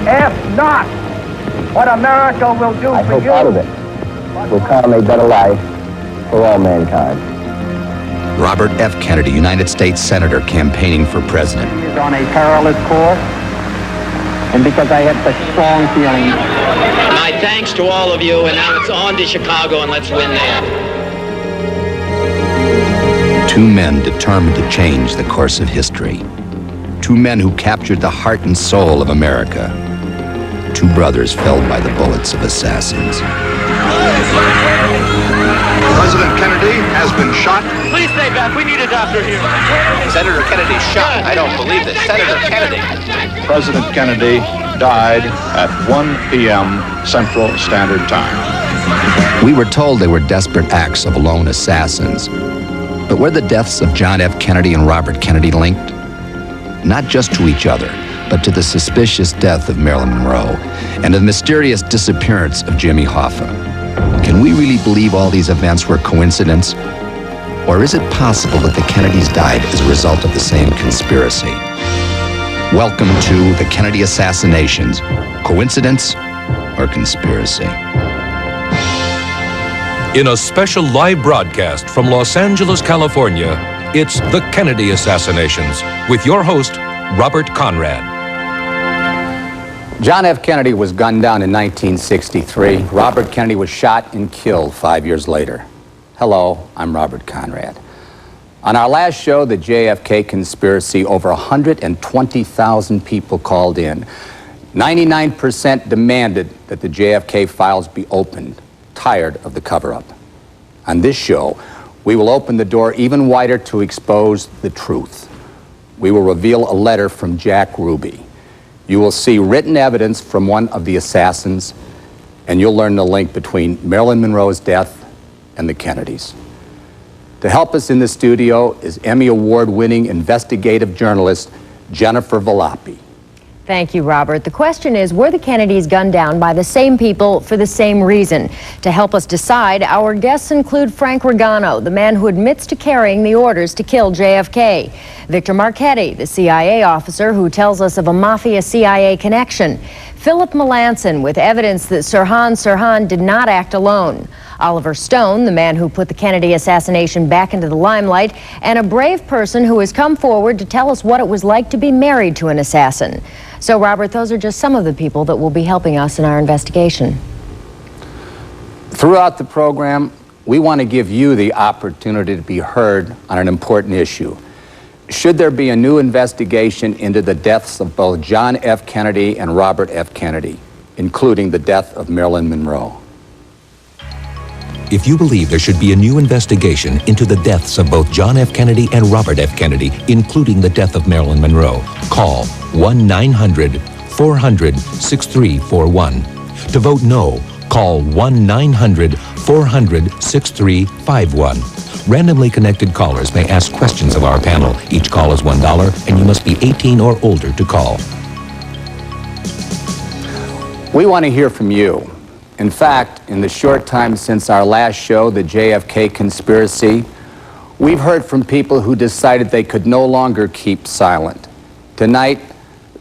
Ask not what America will do I for hope you. out of it will come a better life for all mankind. Robert F. Kennedy, United States Senator, campaigning for president. Is on a perilous course, and because I have such strong feelings. My thanks to all of you, and now it's on to Chicago, and let's win there. Two men determined to change the course of history. Two men who captured the heart and soul of America. Two brothers felled by the bullets of assassins. President Kennedy has been shot. Please stay back. We need a doctor here. Senator Kennedy shot. I don't believe this. Senator Kennedy. President Kennedy died at 1 p.m. Central Standard Time. We were told they were desperate acts of lone assassins. But were the deaths of John F. Kennedy and Robert Kennedy linked? Not just to each other, but to the suspicious death of Marilyn Monroe and the mysterious disappearance of Jimmy Hoffa. Can we really believe all these events were coincidence? Or is it possible that the Kennedys died as a result of the same conspiracy? Welcome to the Kennedy Assassinations. Coincidence or conspiracy? In a special live broadcast from Los Angeles, California, it's the Kennedy Assassinations with your host, Robert Conrad. John F. Kennedy was gunned down in 1963. Robert Kennedy was shot and killed 5 years later. Hello, I'm Robert Conrad. On our last show, the JFK conspiracy, over 120,000 people called in. 99% demanded that the JFK files be opened, tired of the cover-up. On this show, we will open the door even wider to expose the truth. We will reveal a letter from Jack Ruby. You will see written evidence from one of the assassins, and you'll learn the link between Marilyn Monroe's death and the Kennedys. To help us in the studio is Emmy Award-winning investigative journalist Jennifer Volappi. Thank you, Robert. The question is, were the Kennedys gunned down by the same people for the same reason? To help us decide, our guests include Frank Ragano, the man who admits to carrying the orders to kill JFK. Victor Marchetti, the CIA officer who tells us of a mafia-CIA connection. Philip Melanson, with evidence that Sirhan did not act alone. Oliver Stone, the man who put the Kennedy assassination back into the limelight, and a brave person who has come forward to tell us what it was like to be married to an assassin. So, Robert, those are just some of the people that will be helping us in our investigation. Throughout the program, we want to give you the opportunity to be heard on an important issue. Should there be a new investigation into the deaths of both John F. Kennedy and Robert F. Kennedy, including the death of Marilyn Monroe? If you believe there should be a new investigation into the deaths of both John F. Kennedy and Robert F. Kennedy, including the death of Marilyn Monroe, call 1-900-400-6341. To vote no, call 1-900-400-6351. Randomly connected callers may ask questions of our panel. Each call is $1, and you must be 18 or older to call. We want to hear from you. In fact, in the short time since our last show, the JFK conspiracy, we've heard from people who decided they could no longer keep silent. Tonight,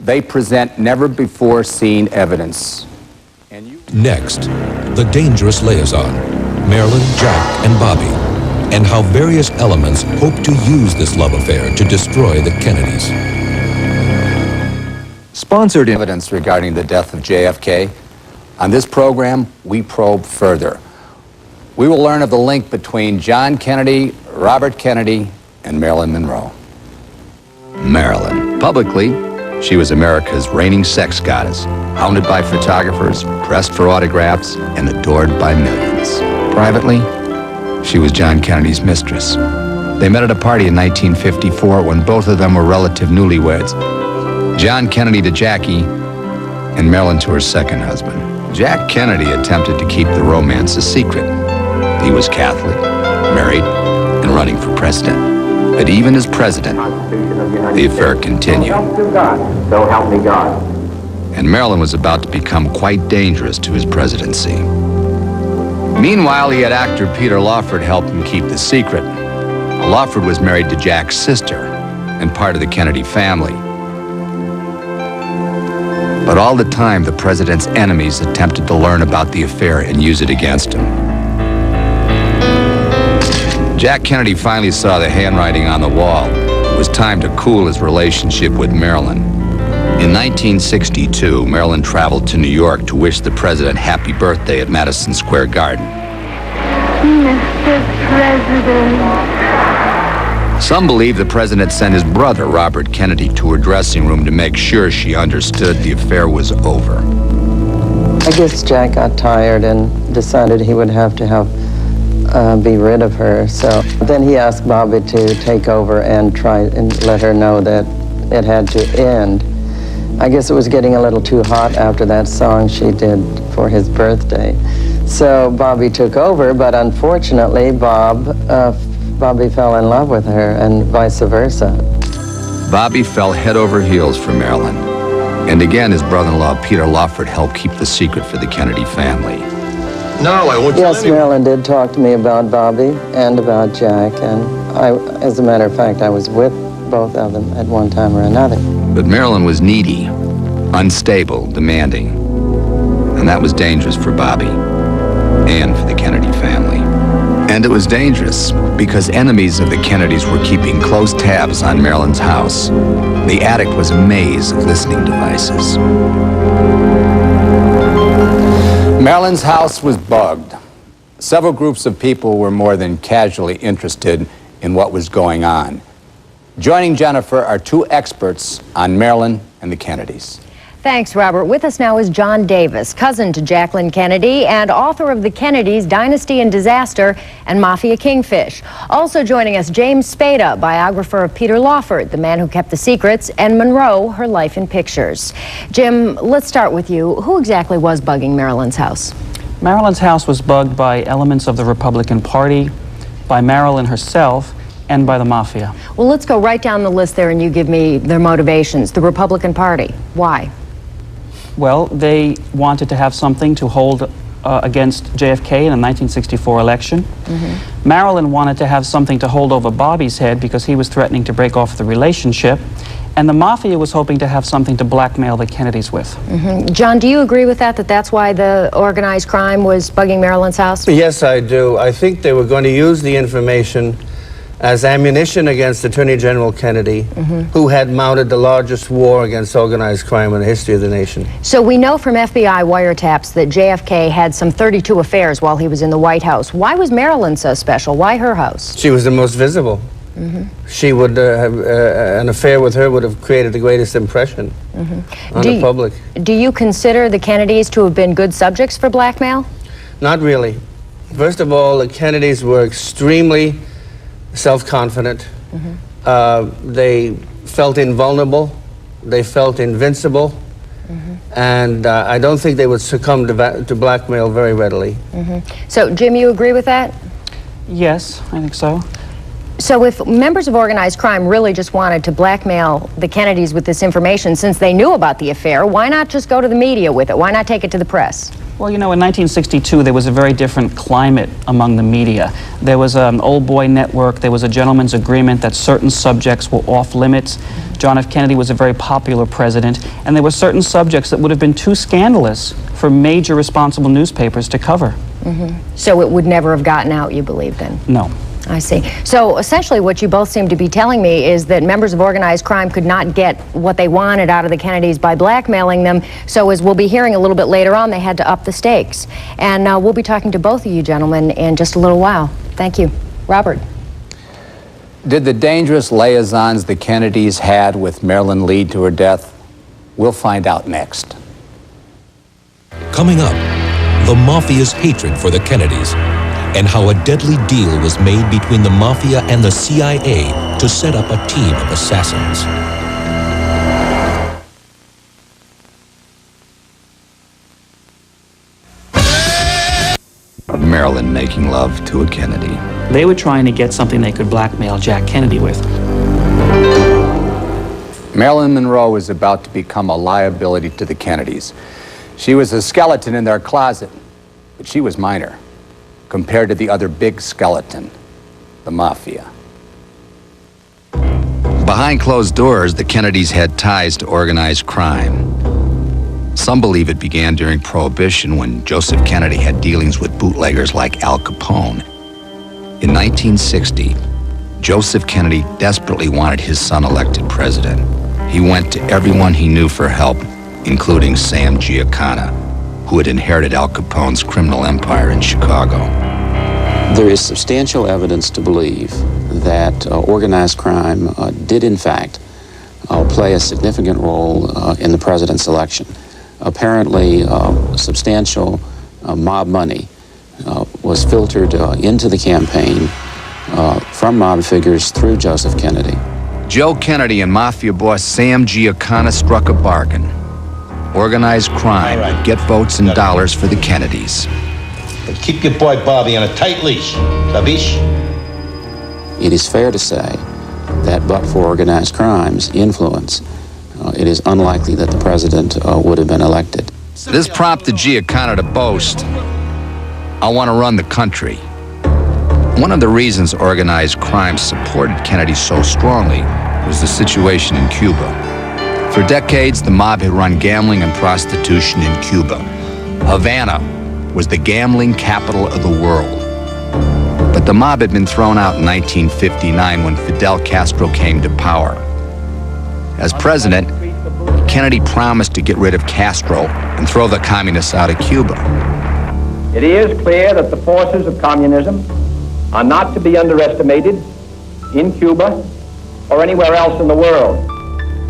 they present never-before-seen evidence. Next, the dangerous liaison, Marilyn, Jack, and Bobby, and how various elements hope to use this love affair to destroy the Kennedys. Sponsored evidence regarding the death of JFK. On this program, we probe further. We will learn of the link between John Kennedy, Robert Kennedy, and Marilyn Monroe. Marilyn. Publicly, she was America's reigning sex goddess, hounded by photographers, pressed for autographs, and adored by millions. Privately, she was John Kennedy's mistress. They met at a party in 1954 when both of them were relative newlyweds. John Kennedy to Jackie, and Marilyn to her second husband. Jack Kennedy attempted to keep the romance a secret. He was Catholic, married, and running for president. But even as president, the affair continued. So help me God. And Marilyn was about to become quite dangerous to his presidency. Meanwhile, he had actor Peter Lawford help him keep the secret. Lawford was married to Jack's sister and part of the Kennedy family. But all the time, the president's enemies attempted to learn about the affair and use it against him. Jack Kennedy finally saw the handwriting on the wall. It was time to cool his relationship with Marilyn. In 1962, Marilyn traveled to New York to wish the president happy birthday at Madison Square Garden. Mr. President. Some believe the president sent his brother, Robert Kennedy, to her dressing room to make sure she understood the affair was over. I guess Jack got tired and decided he would have to be rid of her. So then he asked Bobby to take over and try and let her know that it had to end. I guess it was getting a little too hot after that song she did for his birthday. So Bobby took over, but unfortunately, Bobby fell in love with her and vice versa. Bobby fell head over heels for Marilyn. And again, his brother-in-law, Peter Lawford, helped keep the secret for the Kennedy family. No, I won't tell Yes, anyone. Marilyn did talk to me about Bobby and about Jack, and as a matter of fact, I was with both of them at one time or another. But Marilyn was needy, unstable, demanding. And that was dangerous for Bobby and for the Kennedy family. And it was dangerous because enemies of the Kennedys were keeping close tabs on Marilyn's house. The attic was a maze of listening devices. Marilyn's house was bugged. Several groups of people were more than casually interested in what was going on. Joining Jennifer are two experts on Marilyn and the Kennedys. Thanks, Robert. With us now is John Davis, cousin to Jacqueline Kennedy and author of The Kennedys, Dynasty and Disaster, and Mafia Kingfish. Also joining us, James Spada, biographer of Peter Lawford, the man who kept the secrets, and Monroe, her life in pictures. Jim, let's start with you. Who exactly was bugging Marilyn's house? Marilyn's house was bugged by elements of the Republican Party, by Marilyn herself, and by the Mafia. Well, let's go right down the list there and you give me their motivations. The Republican Party, why? Well, they wanted to have something to hold against JFK in the 1964 election. Marilyn wanted to have something to hold over Bobby's head because he was threatening to break off the relationship. And the Mafia was hoping to have something to blackmail the Kennedys with. John, do you agree with that that's why the organized crime was bugging Marilyn's house? Yes, I do. I think they were going to use the information as ammunition against Attorney General Kennedy, who had mounted the largest war against organized crime in the history of the nation. So we know from FBI wiretaps that JFK had some 32 affairs while he was in the White House. Why was Marilyn so special? Why her house? She was the most visible. She would have, an affair with her would have created the greatest impression on the public. Do you consider the Kennedys to have been good subjects for blackmail? Not really. First of all, the Kennedys were extremely self-confident. They felt invulnerable. They felt invincible. And I don't think they would succumb to blackmail very readily. So, Jim, you agree with that? Yes, I think so. So if members of organized crime really just wanted to blackmail the Kennedys with this information, since they knew about the affair, why not just go to the media with it? Why not take it to the press? Well, you know, in 1962, there was a very different climate among the media. There was an old boy network. There was a gentleman's agreement that certain subjects were off limits. John F. Kennedy was a very popular president, and there were certain subjects that would have been too scandalous for major responsible newspapers to cover. So it would never have gotten out, you believe, then? No. I see. So essentially what you both seem to be telling me is that members of organized crime could not get what they wanted out of the Kennedys by blackmailing them. So as we'll be hearing a little bit later on, they had to up the stakes. And we'll be talking to both of you gentlemen in just a little while. Thank you. Robert. Did the dangerous liaisons the Kennedys had with Marilyn lead to her death? We'll find out next. Coming up, the Mafia's hatred for the Kennedys, and how a deadly deal was made between the Mafia and the CIA to set up a team of assassins. Marilyn making love to a Kennedy. They were trying to get something they could blackmail Jack Kennedy with. Marilyn Monroe was about to become a liability to the Kennedys. She was a skeleton in their closet, but she was minor compared to the other big skeleton, the Mafia. Behind closed doors, the Kennedys had ties to organized crime. Some believe it began during Prohibition when Joseph Kennedy had dealings with bootleggers like Al Capone. In 1960, Joseph Kennedy desperately wanted his son elected president. He went to everyone he knew for help, including Sam Giancana, who had inherited Al Capone's criminal empire in Chicago. There is substantial evidence to believe that organized crime did, in fact, play a significant role in the president's election. Apparently, substantial mob money was filtered into the campaign from mob figures through Joseph Kennedy. Joe Kennedy and mafia boss Sam Giancana struck a bargain. Organized crime would get votes and dollars for the Kennedys. But keep your boy Bobby on a tight leash, sabish? It is fair to say that but for organized crime's influence, it is unlikely that the president would have been elected. This prompted Giancana to boast, "I want to run the country." One of the reasons organized crime supported Kennedy so strongly was the situation in Cuba. For decades, the mob had run gambling and prostitution in Cuba. Havana was the gambling capital of the world. But the mob had been thrown out in 1959 when Fidel Castro came to power. As president, Kennedy promised to get rid of Castro and throw the communists out of Cuba. It is clear that the forces of communism are not to be underestimated in Cuba or anywhere else in the world.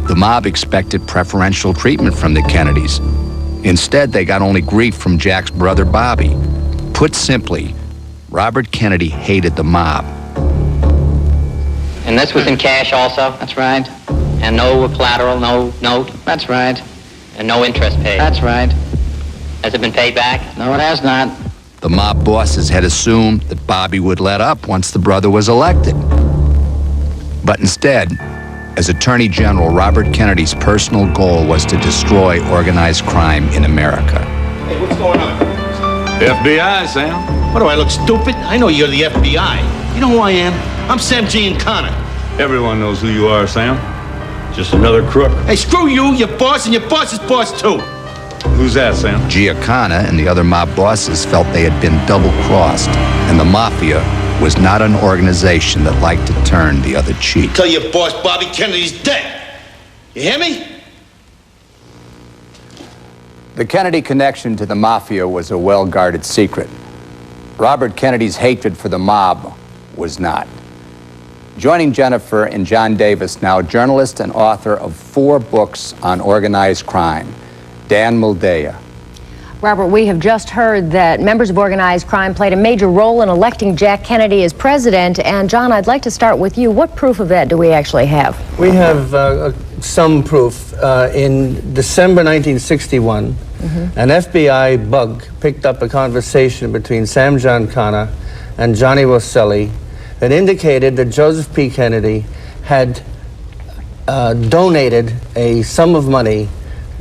The mob expected preferential treatment from the Kennedys. Instead, they got only grief from Jack's brother Bobby. Put simply, Robert Kennedy hated the mob. And this was in cash also? That's right. And no collateral, no note? That's right. And no interest paid? That's right. Has it been paid back? No, it has not. The mob bosses had assumed that Bobby would let up once the brother was elected. But instead, as Attorney General, Robert Kennedy's personal goal was to destroy organized crime in America. Hey, what's going on? FBI, Sam. What, do I look stupid? I know you're the FBI. You know who I am? I'm Sam Giancana. Everyone knows who you are, Sam. Just another crook. Hey, screw you, your boss, and your boss's boss, too. Who's that, Sam? Giancana and the other mob bosses felt they had been double-crossed, and the Mafia was not an organization that liked to turn the other cheek. Tell your boss Bobby Kennedy's dead. You hear me? The Kennedy connection to the Mafia was a well-guarded secret. Robert Kennedy's hatred for the mob was not. Joining Jennifer and John Davis now, journalist and author of 4 books on organized crime, Dan Moldea. Robert, we have just heard that members of organized crime played a major role in electing Jack Kennedy as president. And John, I'd like to start with you. What proof of that do we actually have? We have some proof. In December 1961, an FBI bug picked up a conversation between Sam Giancana and Johnny Rosselli that indicated that Joseph P. Kennedy had donated a sum of money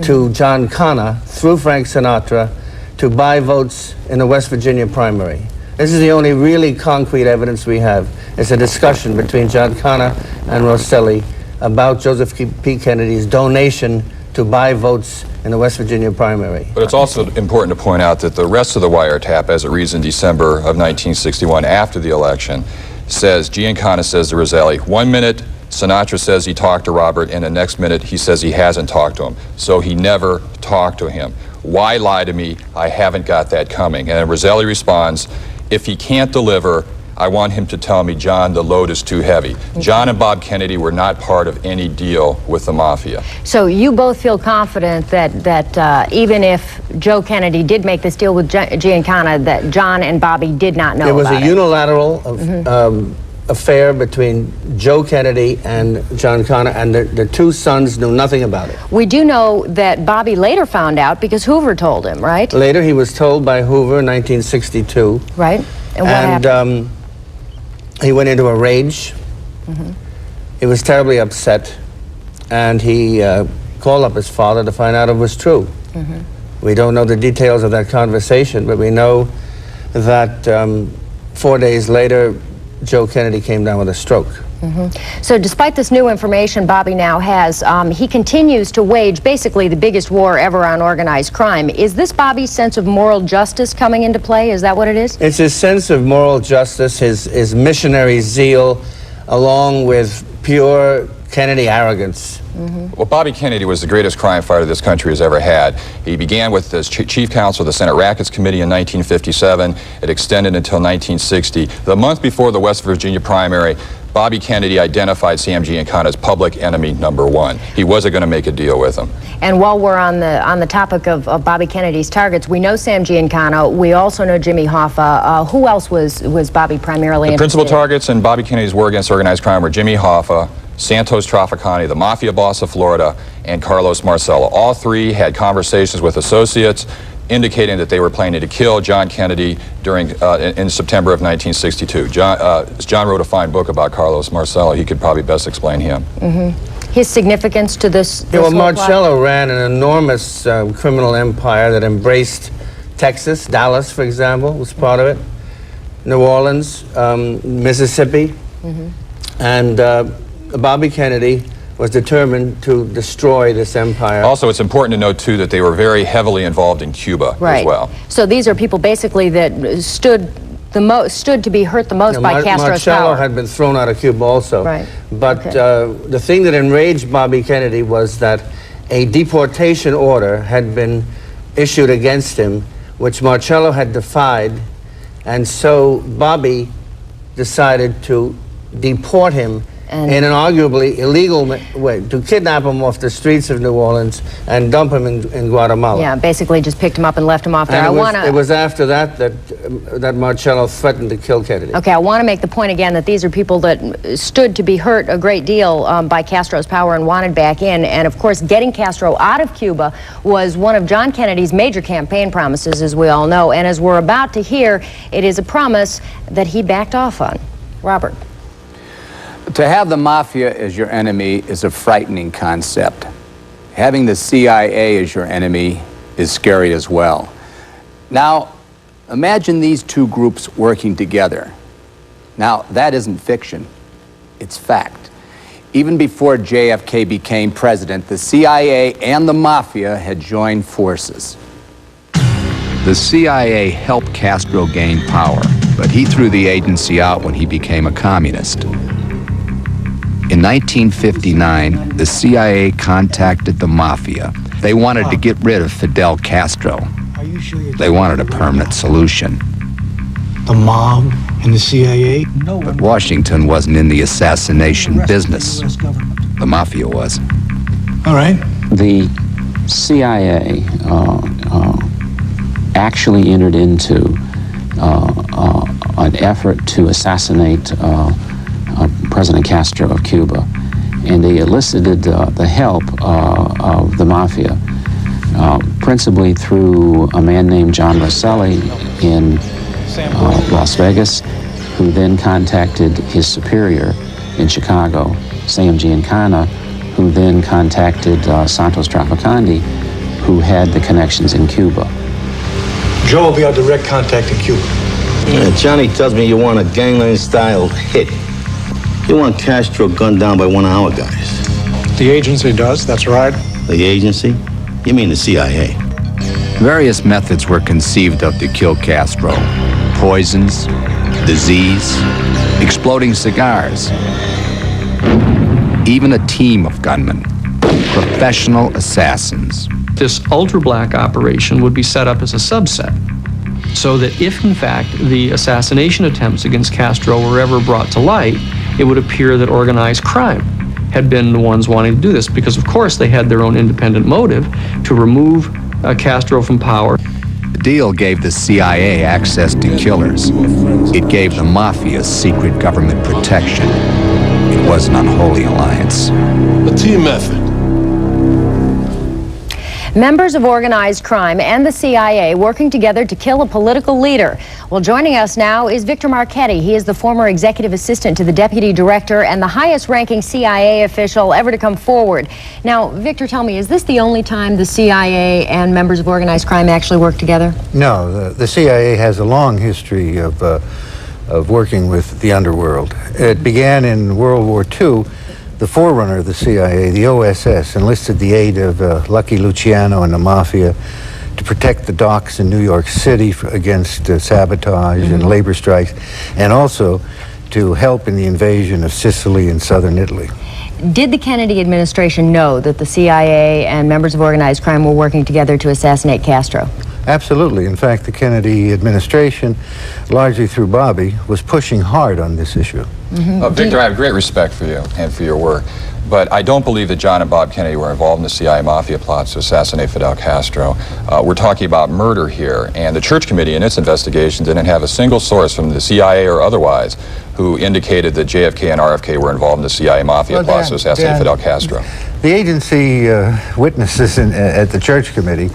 to Giancana through Frank Sinatra to buy votes in the West Virginia primary. This is the only really concrete evidence we have. It's a discussion between Giancana and Rosselli about Joseph P. Kennedy's donation to buy votes in the West Virginia primary. But it's also important to point out that the rest of the wiretap, as it reads in December of 1961 after the election, says, Giancana says to Rosselli, 1 minute Sinatra says he talked to Robert, and the next minute he says he hasn't talked to him. So he never talked to him. Why lie to me? I haven't got that coming. And Rosselli responds, if he can't deliver, I want him to tell me, John, the load is too heavy. John and Bob Kennedy were not part of any deal with the Mafia. So you both feel confident that even if Joe Kennedy did make this deal with Giancana, that John and Bobby did not know about it? It was a unilateral affair between Joe Kennedy and Giancana, and the 2 sons knew nothing about it. We do know that Bobby later found out because Hoover told him, right? Later he was told by Hoover in 1962. Right. And what happened? He went into a rage. He was terribly upset, and he called up his father to find out if it was true. We don't know the details of that conversation, but we know that 4 days later, Joe Kennedy came down with a stroke. So despite this new information Bobby now has, he continues to wage basically the biggest war ever on organized crime. Is this Bobby's sense of moral justice coming into play? Is that what it is? It's his sense of moral justice, his missionary zeal, along with pure Kennedy arrogance. Well, Bobby Kennedy was the greatest crime fighter this country has ever had. He began with as chief counsel of the Senate Rackets Committee in 1957. It extended until 1960. The month before the West Virginia primary, Bobby Kennedy identified Sam Giancana as public enemy #1. He wasn't going to make a deal with him. And while we're on the topic of Bobby Kennedy's targets, we know Sam Giancana. We also know Jimmy Hoffa. Who else was Bobby primarily The principal interested in? targets in Bobby Kennedy's war against organized crime were Jimmy Hoffa, Santos Trafficani, the mafia boss of Florida, and Carlos Marcello. All three had conversations with associates indicating that they were planning to kill John Kennedy during in September of 1962. John wrote a fine book about Carlos Marcello. He could probably best explain him. His significance to this Well, whole plot? Marcello ran an enormous criminal empire that embraced Texas. Dallas, for example, was part of it. New Orleans, Mississippi. And Bobby Kennedy was determined to destroy this empire. Also, it's important to note, too, that they were very heavily involved in Cuba as well. So these are people basically that stood to be hurt the most by Castro's Marcello power. had been thrown out of Cuba also. Right. But the thing that enraged Bobby Kennedy was that a deportation order had been issued against him, which Marcello had defied, and so Bobby decided to deport him in an arguably illegal way, to kidnap him off the streets of New Orleans and dump him in Guatemala. Yeah, basically just picked him up and left him off there. And it was after that Marcello threatened to kill Kennedy. Okay, I want to make the point again that these are people that stood to be hurt a great deal by Castro's power and wanted back in. And of course, getting Castro out of Cuba was one of John Kennedy's major campaign promises, as we all know. And as we're about to hear, it is a promise that he backed off on. Robert. To have the mafia as your enemy is a frightening concept. Having the CIA as your enemy is scary as well. Now, imagine these two groups working together. Now, that isn't fiction, it's fact. Even before JFK became president, the CIA and the mafia had joined forces. The CIA helped Castro gain power, but he threw the agency out when he became a communist. In 1959, the CIA contacted the mafia. They wanted to get rid of Fidel Castro. They wanted a permanent solution. The mob and the CIA? But Washington wasn't in the assassination business. The mafia was. All right. The CIA actually entered into an effort to assassinate President Castro of Cuba, and they elicited the help of the mafia, principally through a man named John Rosselli in Las Vegas, who then contacted his superior in Chicago, Sam Giancana, who then contacted Santos Trafficani, who had the connections in Cuba. Joe will be our direct contact in Cuba. Johnny tells me you want a gangland-style hit. You want Castro gunned down by one of our guys. The agency does, that's right. The agency? You mean the CIA? Various methods were conceived of to kill Castro. Poisons, disease, exploding cigars. Even a team of gunmen, professional assassins. This ultra-black operation would be set up as a subset, so that if, in fact, the assassination attempts against Castro were ever brought to light, it would appear that organized crime had been the ones wanting to do this, because, of course, they had their own independent motive to remove Castro from power. The deal gave the CIA access to killers. It gave the mafia secret government protection. It was an unholy alliance. The team method. Members of organized crime and the CIA working together to kill a political leader. Well, joining us now is Victor Marchetti. He is the former executive assistant to the deputy director and the highest-ranking CIA official ever to come forward. Now, Victor, tell me, is this the only time the CIA and members of organized crime actually work together? No, the CIA has a long history of of working with the underworld. It began in World War II. The forerunner of the CIA, the OSS, enlisted the aid of Lucky Luciano and the Mafia to protect the docks in New York City against sabotage and labor strikes, and also to help in the invasion of Sicily and southern Italy. Did the Kennedy administration know that the CIA and members of organized crime were working together to assassinate Castro? Absolutely. In fact, the Kennedy administration, largely through Bobby, was pushing hard on this issue. Victor, I have great respect for you and for your work, but I don't believe that John and Bob Kennedy were involved in the CIA mafia plots to assassinate Fidel Castro. We're talking about murder here, and the Church Committee in its investigation didn't have a single source from the CIA or otherwise who indicated that JFK and RFK were involved in the CIA mafia plots to assassinate Fidel Castro. The agency witnesses at the Church Committee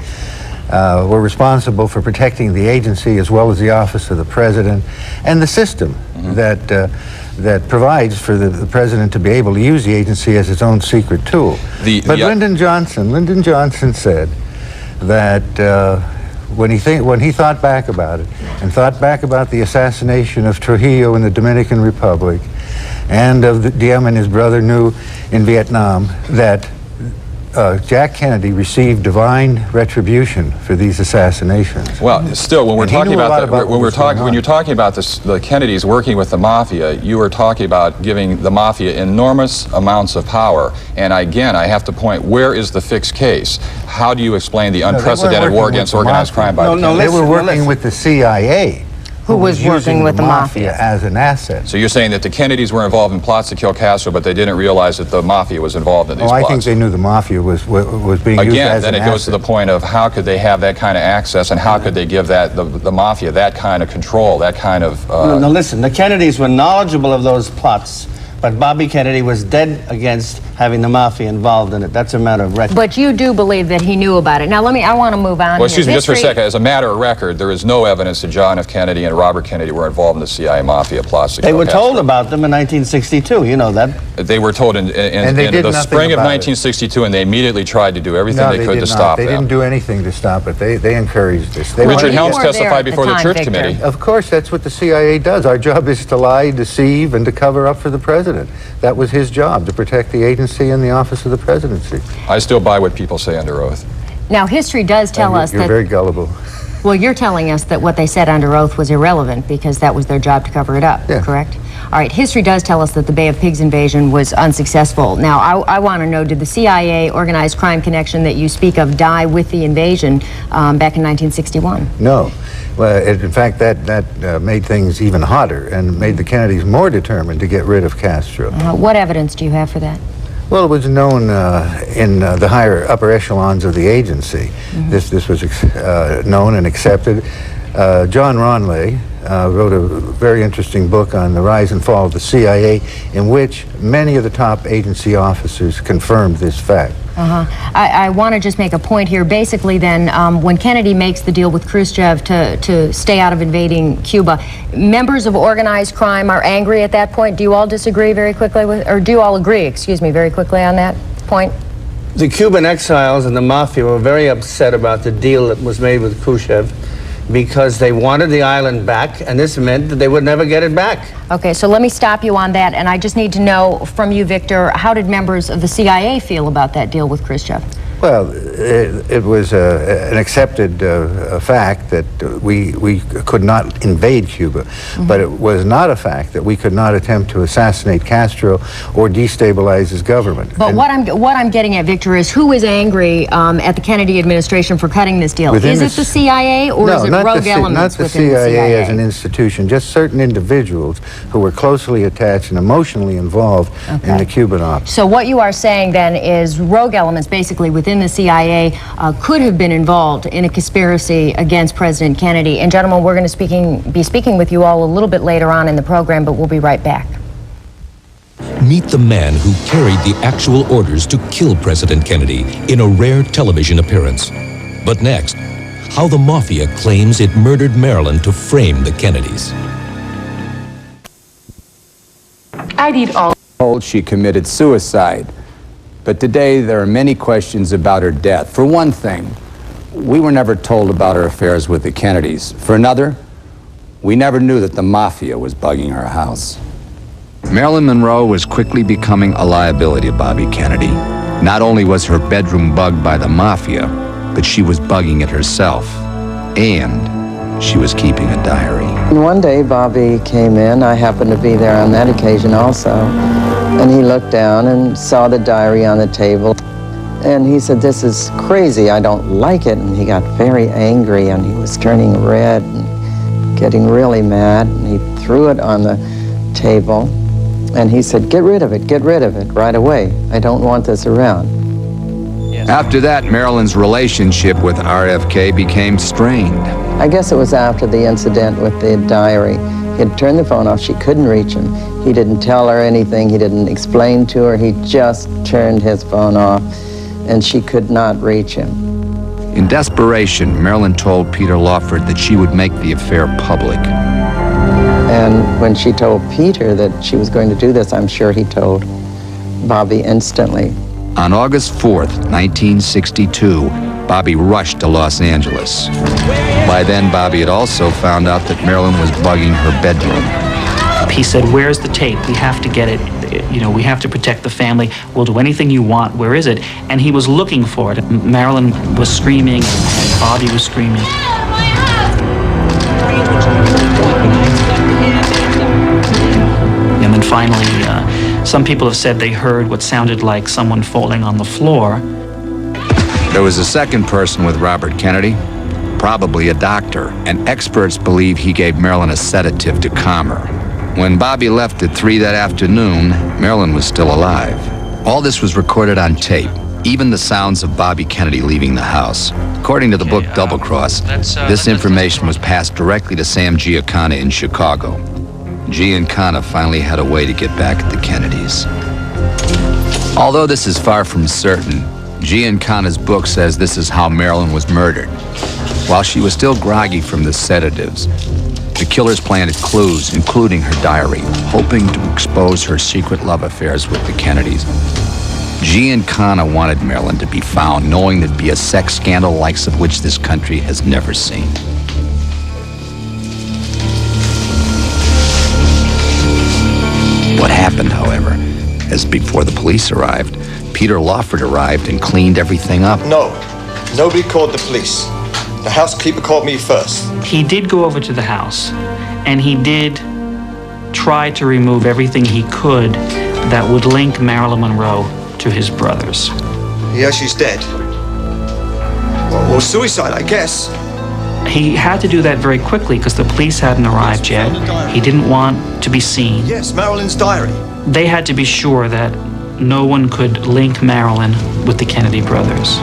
were responsible for protecting the agency as well as the office of the president and the system that provides for the president to be able to use the agency as its own secret tool. But Lyndon Johnson said that when he thought back about it and thought back about the assassination of Trujillo in the Dominican Republic and of Diem and his brother Nhu in Vietnam, that Jack Kennedy received divine retribution for these assassinations. Well, still, when we're talking about when you're talking about the Kennedys working with the mafia, you are talking about giving the mafia enormous amounts of power. And again, I have to point: where is the fixed case? How do you explain the unprecedented war against organized crime by the Kennedys? They were working with the CIA. Who was working with the mafia as an asset. So you're saying that the Kennedys were involved in plots to kill Castro, but they didn't realize that the mafia was involved in these plots? I think they knew the mafia was being used as an asset. Again, then it goes to the point of how could they have that kind of access, and how could they give the mafia that kind of control, that kind of... No, listen, the Kennedys were knowledgeable of those plots, but Bobby Kennedy was dead against having the mafia involved in it. That's a matter of record. But you do believe that he knew about it. Now, I want to move on. Well, excuse me, just for a second. As a matter of record, there is no evidence that John F. Kennedy and Robert Kennedy were involved in the CIA mafia plots to kill They were Castro. told about them in 1962, you know that. They were told in the spring of 1962, and they immediately tried to do everything they could to stop them. They didn't do anything to stop it. They encouraged this. Richard Helms testified before the Church Committee. Of course, that's what the CIA does. Our job is to lie, deceive, and to cover up for the president. That was his job, to protect the agency and the office of the presidency. I still buy what people say under oath. Now, history does tell us that... You're very gullible. Well, you're telling us that what they said under oath was irrelevant because that was their job to cover it up, correct? All right, history does tell us that the Bay of Pigs invasion was unsuccessful. Now, I want to know, did the CIA organized crime connection that you speak of die with the invasion back in 1961? No. Well, in fact, that made things even hotter and made the Kennedys more determined to get rid of Castro. What evidence do you have for that? Well, it was known in the upper echelons of the agency. This was known and accepted. John Ronley wrote a very interesting book on the rise and fall of the CIA, in which many of the top agency officers confirmed this fact. I want to just make a point here. Basically, then, when Kennedy makes the deal with Khrushchev to stay out of invading Cuba, members of organized crime are angry at that point. Do you all disagree very quickly with, or do you all agree, excuse me, very quickly on that point? The Cuban exiles and the mafia were very upset about the deal that was made with Khrushchev because they wanted the island back, and this meant that they would never get it back. Okay, so let me stop you on that, and I just need to know from you, Victor, how did members of the CIA feel about that deal with Khrushchev? Well, it was an accepted fact that we could not invade Cuba, but it was not a fact that we could not attempt to assassinate Castro or destabilize his government. But what I'm getting at, Victor, is who is angry at the Kennedy administration for cutting this deal? Is it the CIA or is it rogue elements within the CIA? Not the CIA as an institution, just certain individuals who were closely attached and emotionally involved in the Cuban ops. So what you are saying then is rogue elements basically within the CIA could have been involved in a conspiracy against President Kennedy. And gentlemen, we're going to be speaking with you all a little bit later on in the program, but we'll be right back. Meet the man who carried the actual orders to kill President Kennedy in a rare television appearance. But next, how the mafia claims it murdered Marilyn to frame the Kennedys. I need all. Told she committed suicide. But today there are many questions about her death. For one thing, we were never told about her affairs with the Kennedys. For another, We never knew that the mafia was bugging her house. Marilyn Monroe was quickly becoming a liability to Bobby Kennedy. Not only was her bedroom bugged by the mafia, but she was bugging it herself. And she was keeping a diary. And one day Bobby came in. I happened to be there on that occasion also. And he looked down and saw the diary on the table. And he said, "This is crazy. I don't like it." And he got very angry and he was turning red and getting really mad. And he threw it on the table. And he said, get rid of it right away. I don't want this around." After that, Marilyn's relationship with RFK became strained. I guess it was after the incident with the diary. He had turned the phone off. She couldn't reach him. He didn't tell her anything. He didn't explain to her. He just turned his phone off, and she could not reach him. In desperation, Marilyn told Peter Lawford that she would make the affair public. And when she told Peter that she was going to do this, I'm sure he told Bobby instantly. On August 4th, 1962, Bobby rushed to Los Angeles. By then, Bobby had also found out that Marilyn was bugging her bedroom. He said, "Where's the tape? We have to get it. You know, we have to protect the family. We'll do anything you want. Where is it?" And he was looking for it. Marilyn was screaming, and Bobby was screaming. And then finally, some people have said they heard what sounded like someone falling on the floor. There was a second person with Robert Kennedy, probably a doctor, and experts believe he gave Marilyn a sedative to calm her. When Bobby left at 3 that afternoon, Marilyn was still alive. All this was recorded on tape, even the sounds of Bobby Kennedy leaving the house. According to the book Double Cross, this information was passed directly to Sam Giancana in Chicago. Giancana finally had a way to get back at the Kennedys. Although this is far from certain, Giancana's book says this is how Marilyn was murdered. While she was still groggy from the sedatives, the killers planted clues, including her diary, hoping to expose her secret love affairs with the Kennedys. Giancana wanted Marilyn to be found, knowing there'd be a sex scandal likes of which this country has never seen. What happened, however, is before the police arrived, Peter Lawford arrived and cleaned everything up. No, nobody called the police. The housekeeper called me first. He did go over to the house, and he did try to remove everything he could that would link Marilyn Monroe to his brothers. Yeah, she's dead. Or suicide, I guess. He had to do that very quickly because the police hadn't arrived yet. He didn't want to be seen. Yes, Marilyn's diary. They had to be sure that no one could link Marilyn with the Kennedy brothers.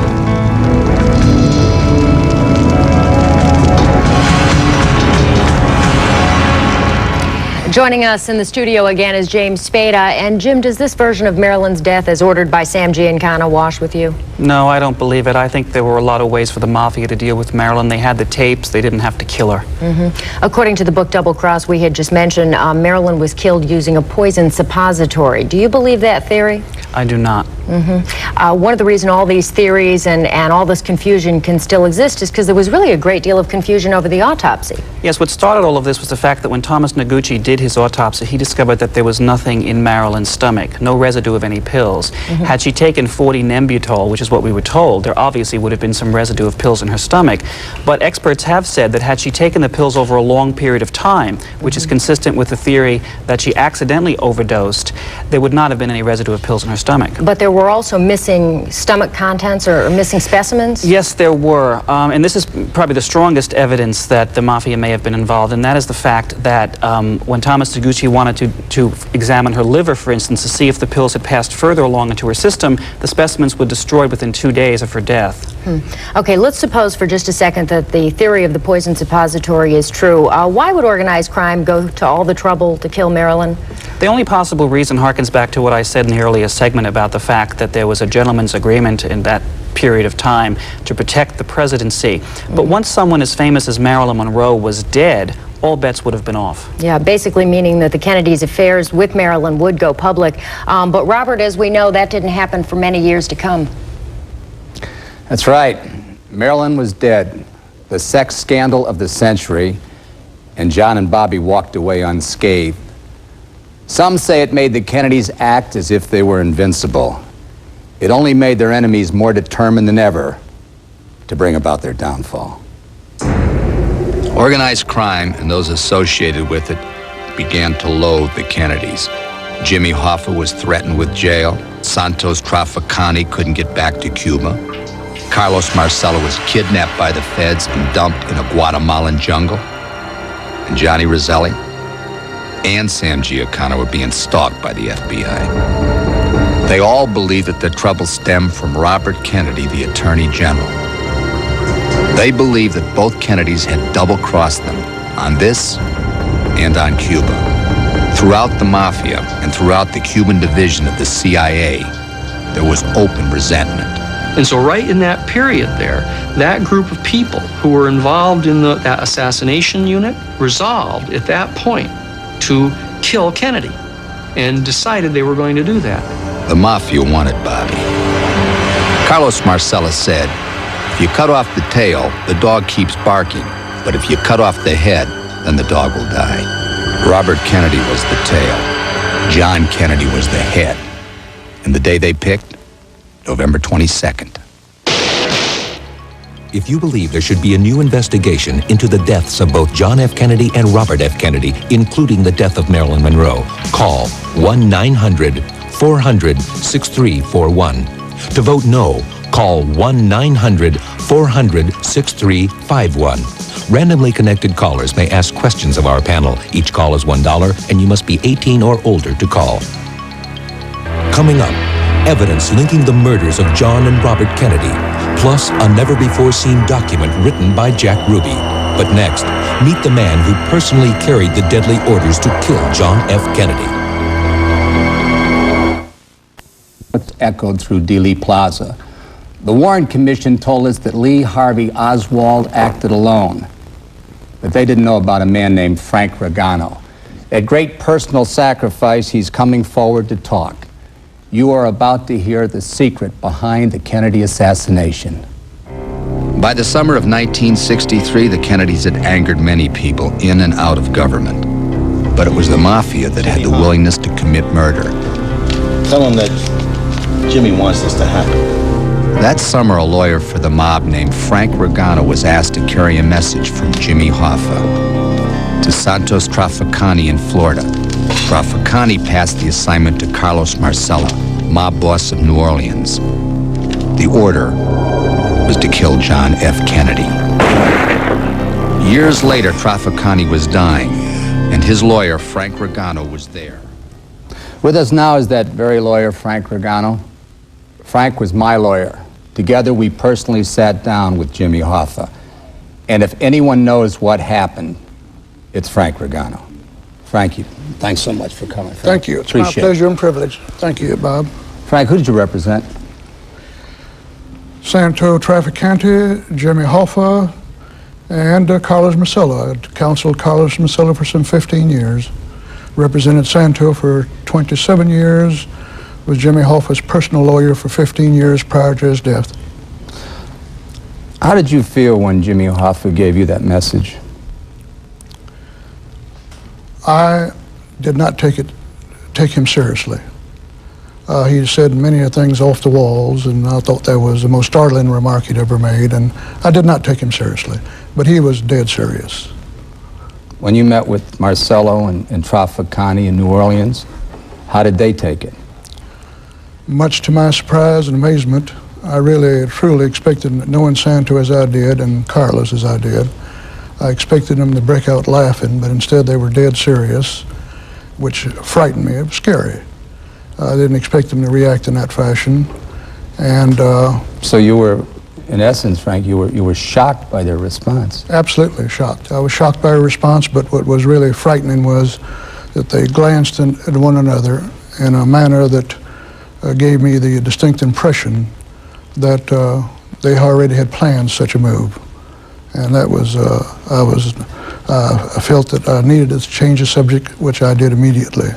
Joining us in the studio again is James Spada. And Jim, does this version of Marilyn's death as ordered by Sam Giancana wash with you? No, I don't believe it. I think there were a lot of ways for the mafia to deal with Marilyn. They had the tapes. They didn't have to kill her. According to the book Double Cross we had just mentioned, Marilyn was killed using a poison suppository. Do you believe that theory? I do not. One of the reasons all these theories and all this confusion can still exist is because there was really a great deal of confusion over the autopsy. Yes, what started all of this was the fact that when Thomas Noguchi did his autopsy, he discovered that there was nothing in Marilyn's stomach, no residue of any pills. Had she taken 40 Nembutol, which is what we were told, there obviously would have been some residue of pills in her stomach. But experts have said that had she taken the pills over a long period of time, which is consistent with the theory that she accidentally overdosed, there would not have been any residue of pills in her stomach. But there were also missing stomach contents or missing specimens? Yes, there were. And this is probably the strongest evidence that the mafia may have been involved, and that is the fact that when Thomas Noguchi wanted to examine her liver, for instance, to see if the pills had passed further along into her system, the specimens were destroyed within 2 days of her death. Okay, let's suppose for just a second that the theory of the poison suppository is true. Why would organized crime go to all the trouble to kill Marilyn? The only possible reason harkens back to what I said in the earlier segment about the fact that there was a gentleman's agreement in that period of time to protect the presidency. But once someone as famous as Marilyn Monroe was dead, all bets would have been off. Yeah, basically meaning that the Kennedys' affairs with Marilyn would go public. But Robert, as we know, that didn't happen for many years to come. That's right. Marilyn was dead. The sex scandal of the century. and John and Bobby walked away unscathed. Some say it made the Kennedys act as if they were invincible. It only made their enemies more determined than ever to bring about their downfall. Organized crime and those associated with it began to loathe the Kennedys. Jimmy Hoffa was threatened with jail. Santos Trafficani couldn't get back to Cuba. Carlos Marcello was kidnapped by the feds and dumped in a Guatemalan jungle. And Johnny Roselli and Sam Giancana were being stalked by the FBI. They all believed that the trouble stemmed from Robert Kennedy, the Attorney General. They believed that both Kennedys had double-crossed them on this and on Cuba. Throughout the Mafia and throughout the Cuban division of the CIA, there was open resentment. And so right in that period there, that group of people who were involved in that assassination unit resolved at that point to kill Kennedy and decided they were going to do that. The Mafia wanted Bobby. Carlos Marcello said, if you cut off the tail, the dog keeps barking. But if you cut off the head, then the dog will die. Robert Kennedy was the tail. John Kennedy was the head. And the day they picked, November 22nd. If you believe there should be a new investigation into the deaths of both John F. Kennedy and Robert F. Kennedy, including the death of Marilyn Monroe, call 1-900-400-6341. To vote no, call 1-900-400-6351. Randomly connected callers may ask questions of our panel. Each call is $1, and you must be 18 or older to call. Coming up, evidence linking the murders of John and Robert Kennedy, plus a never-before-seen document written by Jack Ruby. But next, meet the man who personally carried the deadly orders to kill John F. Kennedy. It's echoed through Dealey Plaza. The Warren Commission told us that Lee Harvey Oswald acted alone, but they didn't know about a man named Frank Ragano. At great personal sacrifice, he's coming forward to talk. You are about to hear the secret behind the Kennedy assassination. By the summer of 1963, the Kennedys had angered many people in and out of government. But it was the Mafia that had the willingness to commit murder. Tell him that Jimmy wants this to happen. That summer, a lawyer for the mob named Frank Ragano was asked to carry a message from Jimmy Hoffa to Santos Trafficani in Florida. Trafficani passed the assignment to Carlos Marcello, mob boss of New Orleans. The order was to kill John F. Kennedy. Years later, Trafficani was dying, and his lawyer, Frank Ragano, was there. With us now is that very lawyer, Frank Ragano. Frank was my lawyer. Together, we personally sat down with Jimmy Hoffa. And if anyone knows what happened, it's Frank Ragano. Frank, thanks so much for coming. Frank. Thank you. It's my pleasure and privilege. Thank you, Bob. Frank, who did you represent? Santo Trafficante, Jimmy Hoffa, and Carlos Marcello. I counseled Carlos Marcello for some 15 years. Represented Santo for 27 years. Was Jimmy Hoffa's personal lawyer for 15 years prior to his death. How did you feel when Jimmy Hoffa gave you that message? I did not take him seriously. He said many things off the walls, and I thought that was the most startling remark he'd ever made, and I did not take him seriously, but he was dead serious. When you met with Marcello and Trafficani in New Orleans, how did they take it? Much to my surprise and amazement, I really, truly expected, knowing Santo as I did and Carlos as I did, I expected them to break out laughing, but instead they were dead serious, which frightened me. It was scary. I didn't expect them to react in that fashion, and so you were, in essence, Frank, you were shocked by their response. Absolutely shocked. I was shocked by their response, but what was really frightening was that they glanced at one another in a manner that gave me the distinct impression that they already had planned such a move. And that was, I felt that I needed to change the subject, which I did immediately.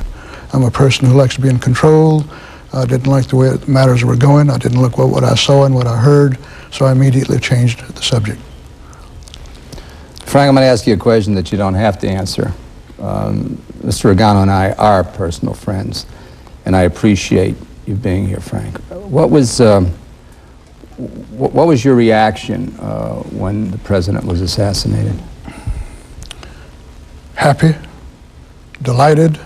I'm a person who likes to be in control. I didn't like the way matters were going. I didn't like what I saw and what I heard, so I immediately changed the subject. Frank, I'm going to ask you a question that you don't have to answer. Mr. Ragano and I are personal friends, and I appreciate you being here, Frank. What was your reaction when the president was assassinated? Happy, delighted,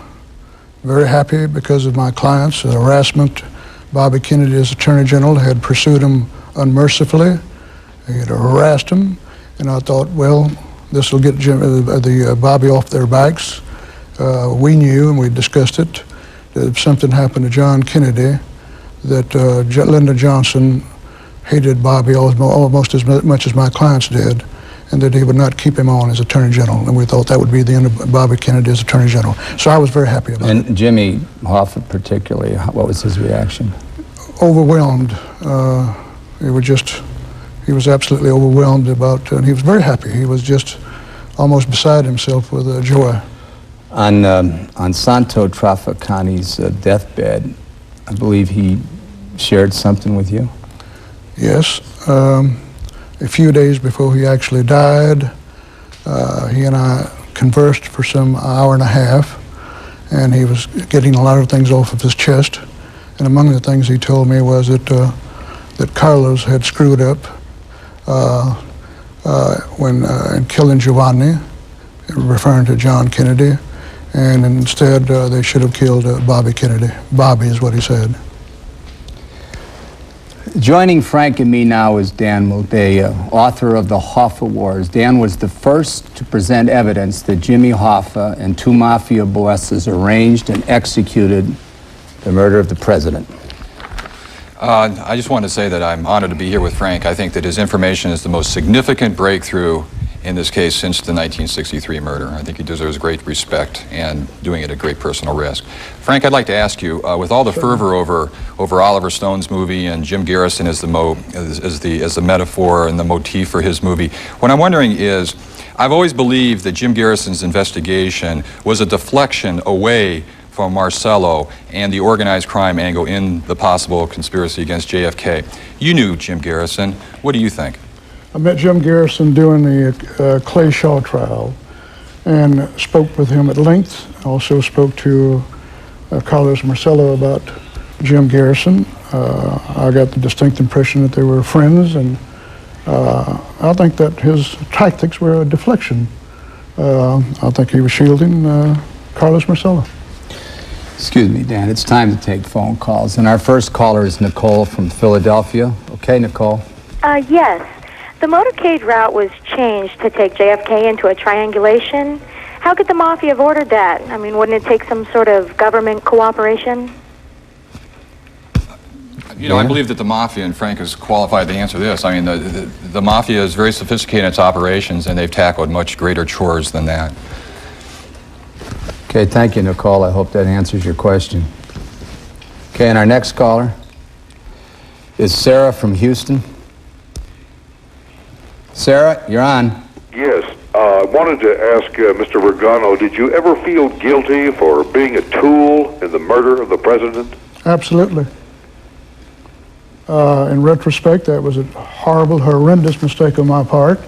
very happy because of my clients' harassment. Bobby Kennedy, as Attorney General, had pursued him unmercifully. He had harassed him, and I thought, well, this will get Bobby off their backs. We knew, and we discussed it, that if something happened to John Kennedy, that Lyndon Johnson hated Bobby almost as much as my clients did, and that he would not keep him on as Attorney General. And we thought that would be the end of Bobby Kennedy as Attorney General. So I was very happy about it. And Jimmy Hoffa particularly, what was his reaction? Overwhelmed. He was absolutely overwhelmed about, and he was very happy. He was just almost beside himself with joy. On Santo Trafficani's deathbed, I believe he shared something with you? Yes. A few days before he actually died, he and I conversed for some hour and a half, and he was getting a lot of things off of his chest. And among the things he told me was that Carlos had screwed up in killing Giovanni, referring to John Kennedy, and instead they should have killed Bobby Kennedy. Bobby is what he said. Joining Frank and me now is Dan Moldea, author of The Hoffa Wars. Dan was the first to present evidence that Jimmy Hoffa and two mafia bosses arranged and executed the murder of the president. I just want to say that I'm honored to be here with Frank. I think that his information is the most significant breakthrough in this case since the 1963 murder. I think he deserves great respect and doing it at great personal risk. Frank, I'd like to ask you, with all the fervor over Oliver Stone's movie and Jim Garrison as the metaphor and the motif for his movie, what I'm wondering is, I've always believed that Jim Garrison's investigation was a deflection away from Marcello and the organized crime angle in the possible conspiracy against JFK. You knew Jim Garrison. What do you think? I met Jim Garrison during the Clay Shaw trial and spoke with him at length. I also spoke to Carlos Marcello about Jim Garrison. I got the distinct impression that they were friends, and I think that his tactics were a deflection. I think he was shielding Carlos Marcello. Excuse me, Dan, it's time to take phone calls. And our first caller is Nicole from Philadelphia. Okay, Nicole? Yes. The motorcade route was changed to take JFK into a triangulation. How could the mafia have ordered that? I mean, wouldn't it take some sort of government cooperation? You know, I believe that the mafia, and Frank is qualified to answer this, I mean, the mafia is very sophisticated in its operations, and they've tackled much greater chores than that. Okay, thank you, Nicole. I hope that answers your question. Okay, and our next caller is Sarah from Houston. Sarah, you're on. Yes, I wanted to ask Mr. Ragano, did you ever feel guilty for being a tool in the murder of the president? Absolutely. In retrospect, that was a horrible, horrendous mistake on my part,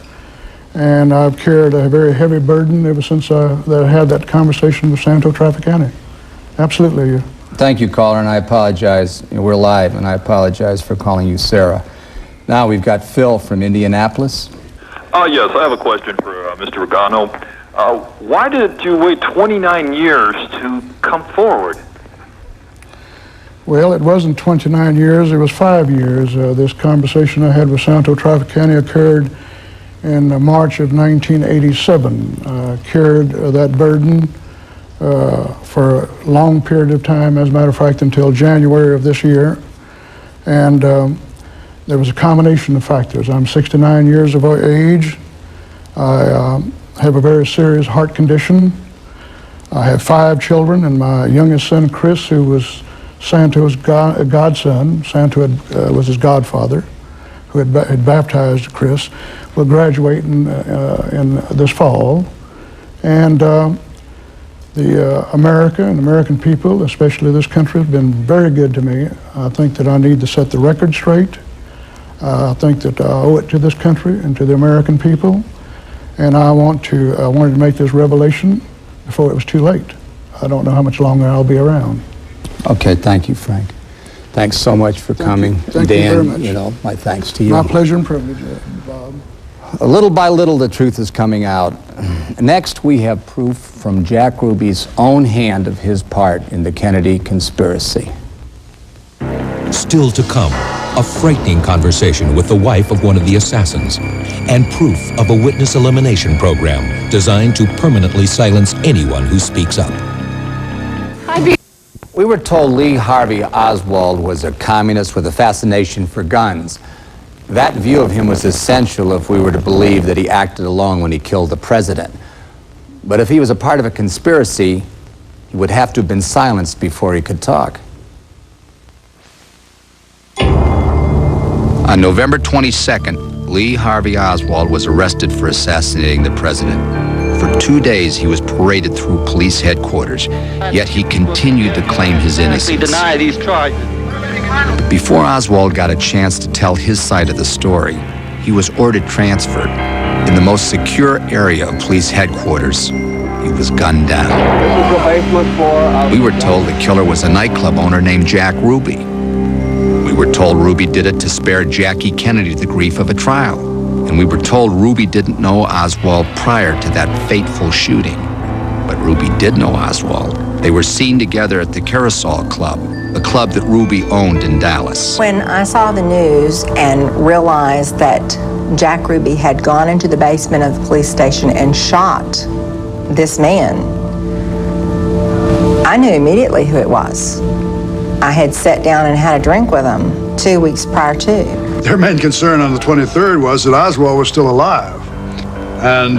and I've carried a very heavy burden ever since I had that conversation with Santo Trafficani. Absolutely. Thank you, caller, and I apologize. We're live, and I apologize for calling you Sarah. Now we've got Phil from Indianapolis. Yes, I have a question for Mr. Ragano. Why did you wait 29 years to come forward? Well, it wasn't 29 years, it was 5 years. This conversation I had with Santo Trafficani occurred in March of 1987. Carried that burden for a long period of time, as a matter of fact, until January of this year. And there was a combination of factors. I'm 69 years of age. I have a very serious heart condition. I have 5 children, and my youngest son, Chris, who was Santo's godson, Santo was his godfather, who had baptized Chris, will graduate in this fall. And America and American people, especially this country, have been very good to me. I think that I need to set the record straight. I think that I owe it to this country and to the American people. And I wanted to make this revelation before it was too late. I don't know how much longer I'll be around. Okay, thank you, Frank. Thanks so much for coming. Thank Dan, you very much. you know, my thanks to you. My pleasure and privilege, Bob. Little by little, the truth is coming out. Next, we have proof from Jack Ruby's own hand of his part in the Kennedy conspiracy. Still to come, a frightening conversation with the wife of one of the assassins, and proof of a witness elimination program designed to permanently silence anyone who speaks up. We were told Lee Harvey Oswald was a communist with a fascination for guns. That view of him was essential if we were to believe that he acted alone when he killed the president. But if he was a part of a conspiracy, he would have to have been silenced before he could talk. On November 22nd, Lee Harvey Oswald was arrested for assassinating the president. For 2 days, he was paraded through police headquarters, yet he continued to claim his innocence. Deny these charges. Before Oswald got a chance to tell his side of the story, he was ordered transferred. In the most secure area of police headquarters, he was gunned down. We were told the killer was a nightclub owner named Jack Ruby. We were told Ruby did it to spare Jackie Kennedy the grief of a trial. And we were told Ruby didn't know Oswald prior to that fateful shooting. But Ruby did know Oswald. They were seen together at the Carousel Club, a club that Ruby owned in Dallas. When I saw the news and realized that Jack Ruby had gone into the basement of the police station and shot this man, I knew immediately who it was. I had sat down and had a drink with him 2 weeks prior to. Their main concern on the 23rd was that Oswald was still alive, and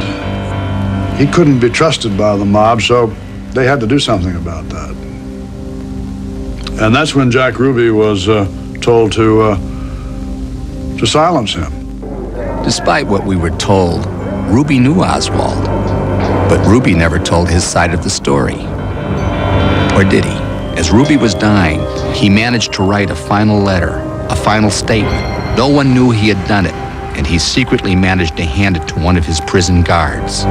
he couldn't be trusted by the mob, so they had to do something about that. And that's when Jack Ruby was told to silence him. Despite what we were told, Ruby knew Oswald, but Ruby never told his side of the story. Or did he? As Ruby was dying, he managed to write a final letter, a final statement. No one knew he had done it, and he secretly managed to hand it to one of his prison guards.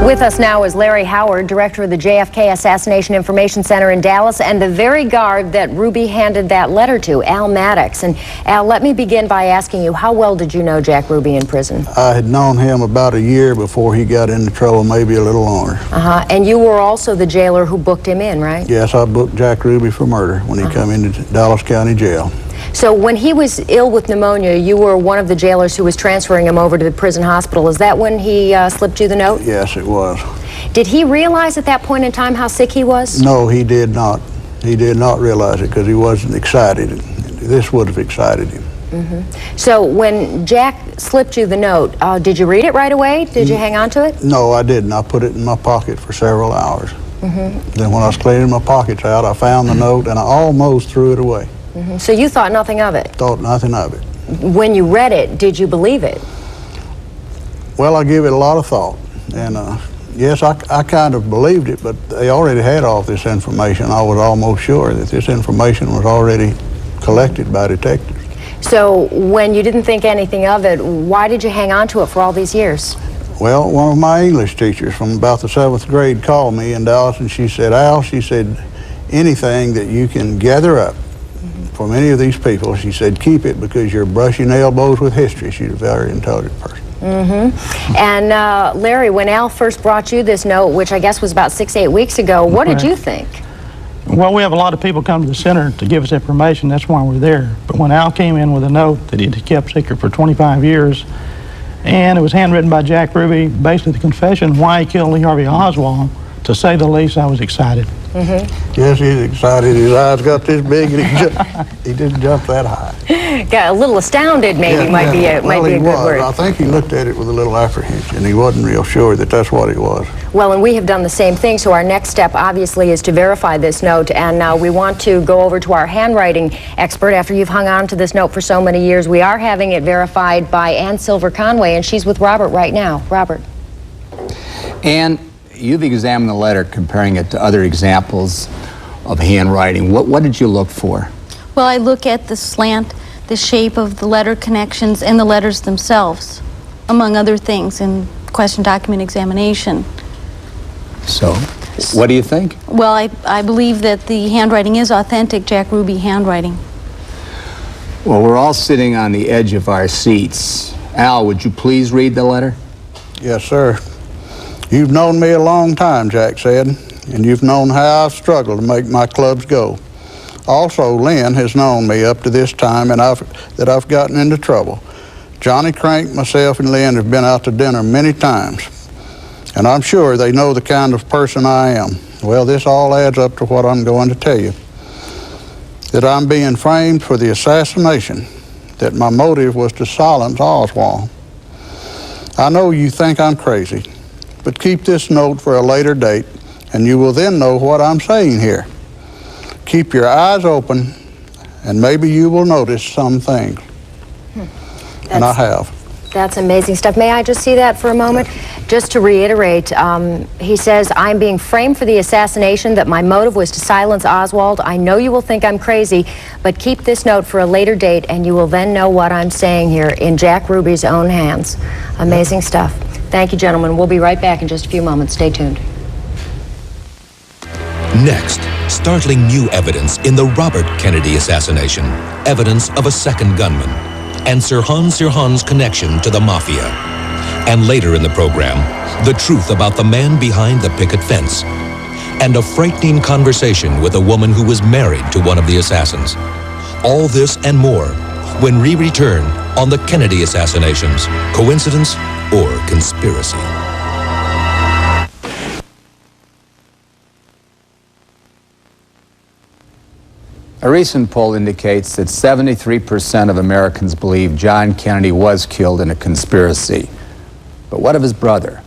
With us now is Larry Howard, director of the JFK Assassination Information Center in Dallas, and the very guard that Ruby handed that letter to, Al Maddox. And Al, let me begin by asking you, how well did you know Jack Ruby in prison? I had known him about a year before he got into trouble, maybe a little longer. And you were also the jailer who booked him in, right? Yes, I booked Jack Ruby for murder when he come into Dallas County Jail. So when he was ill with pneumonia, you were one of the jailers who was transferring him over to the prison hospital. Is that when he slipped you the note? Yes, it was. Did he realize at that point in time how sick he was? No, he did not. He did not realize it because he wasn't excited. This would have excited him. So when Jack slipped you the note, did you read it right away? Did you hang on to it? No, I didn't. I put it in my pocket for several hours. Then when I was cleaning my pockets out, I found the note and I almost threw it away. So you thought nothing of it? Thought nothing of it. When you read it, did you believe it? Well, I gave it a lot of thought. And yes, I kind of believed it, but they already had all this information. I was almost sure that this information was already collected by detectives. So when you didn't think anything of it, why did you hang on to it for all these years? Well, one of my English teachers from about the 7th grade called me in Dallas and she said, Al, she said, anything that you can gather up from any of these people, she said, keep it because you're brushing elbows with history. She's a very intelligent person. And Larry, when Al first brought you this note, which I guess was about 6 or 8 weeks ago, what did you think? Well, we have a lot of people come to the center to give us information. That's why we're there. But when Al came in with a note that he'd kept secret for 25 years, and it was handwritten by Jack Ruby, basically the confession why he killed Lee Harvey Oswald, to say the least, I was excited. Yes, he's excited. His eyes got this big, and he didn't jump that high. Got a little astounded, maybe, might be a good word. I think he looked at it with a little apprehension. He wasn't real sure that that's what it was. Well, and we have done the same thing, so our next step, obviously, is to verify this note, and now we want to go over to our handwriting expert. After you've hung on to this note for so many years, we are having it verified by Ann Silver Conway, and she's with Robert right now. Robert. And you've examined the letter, comparing it to other examples of handwriting. What did you look for? Well, I look at the slant, the shape of the letter connections, and the letters themselves. among other things, in question document examination. So, what do you think? Well, I believe that the handwriting is authentic Jack Ruby handwriting. Well, we're all sitting on the edge of our seats. Al, would you please read the letter? Yes, sir. You've known me a long time, Jack said, and you've known how I've struggled to make my clubs go. Also, Lynn has known me up to this time and that I've gotten into trouble. Johnny Crank, myself, and Lynn have been out to dinner many times, and I'm sure they know the kind of person I am. Well, this all adds up to what I'm going to tell you. That I'm being framed for the assassination, that my motive was to silence Oswald. I know you think I'm crazy, but keep this note for a later date, and you will then know what I'm saying here. Keep your eyes open, and maybe you will notice some things. And I have. That's amazing stuff. May I just see that for a moment? Just to reiterate, he says, I'm being framed for the assassination, that my motive was to silence Oswald. I know you will think I'm crazy, but keep this note for a later date, and you will then know what I'm saying here in Jack Ruby's own hands. Amazing stuff. Thank you, gentlemen. We'll be right back in just a few moments. Stay tuned. Next, startling new evidence in the Robert Kennedy assassination. Evidence of a second gunman. And Sirhan's connection to the Mafia. And later in the program, the truth about the man behind the picket fence. And a frightening conversation with a woman who was married to one of the assassins. All this and more when we return on the Kennedy assassinations. Coincidence or conspiracy? A recent poll indicates that 73% of Americans believe John Kennedy was killed in a conspiracy. But what of his brother?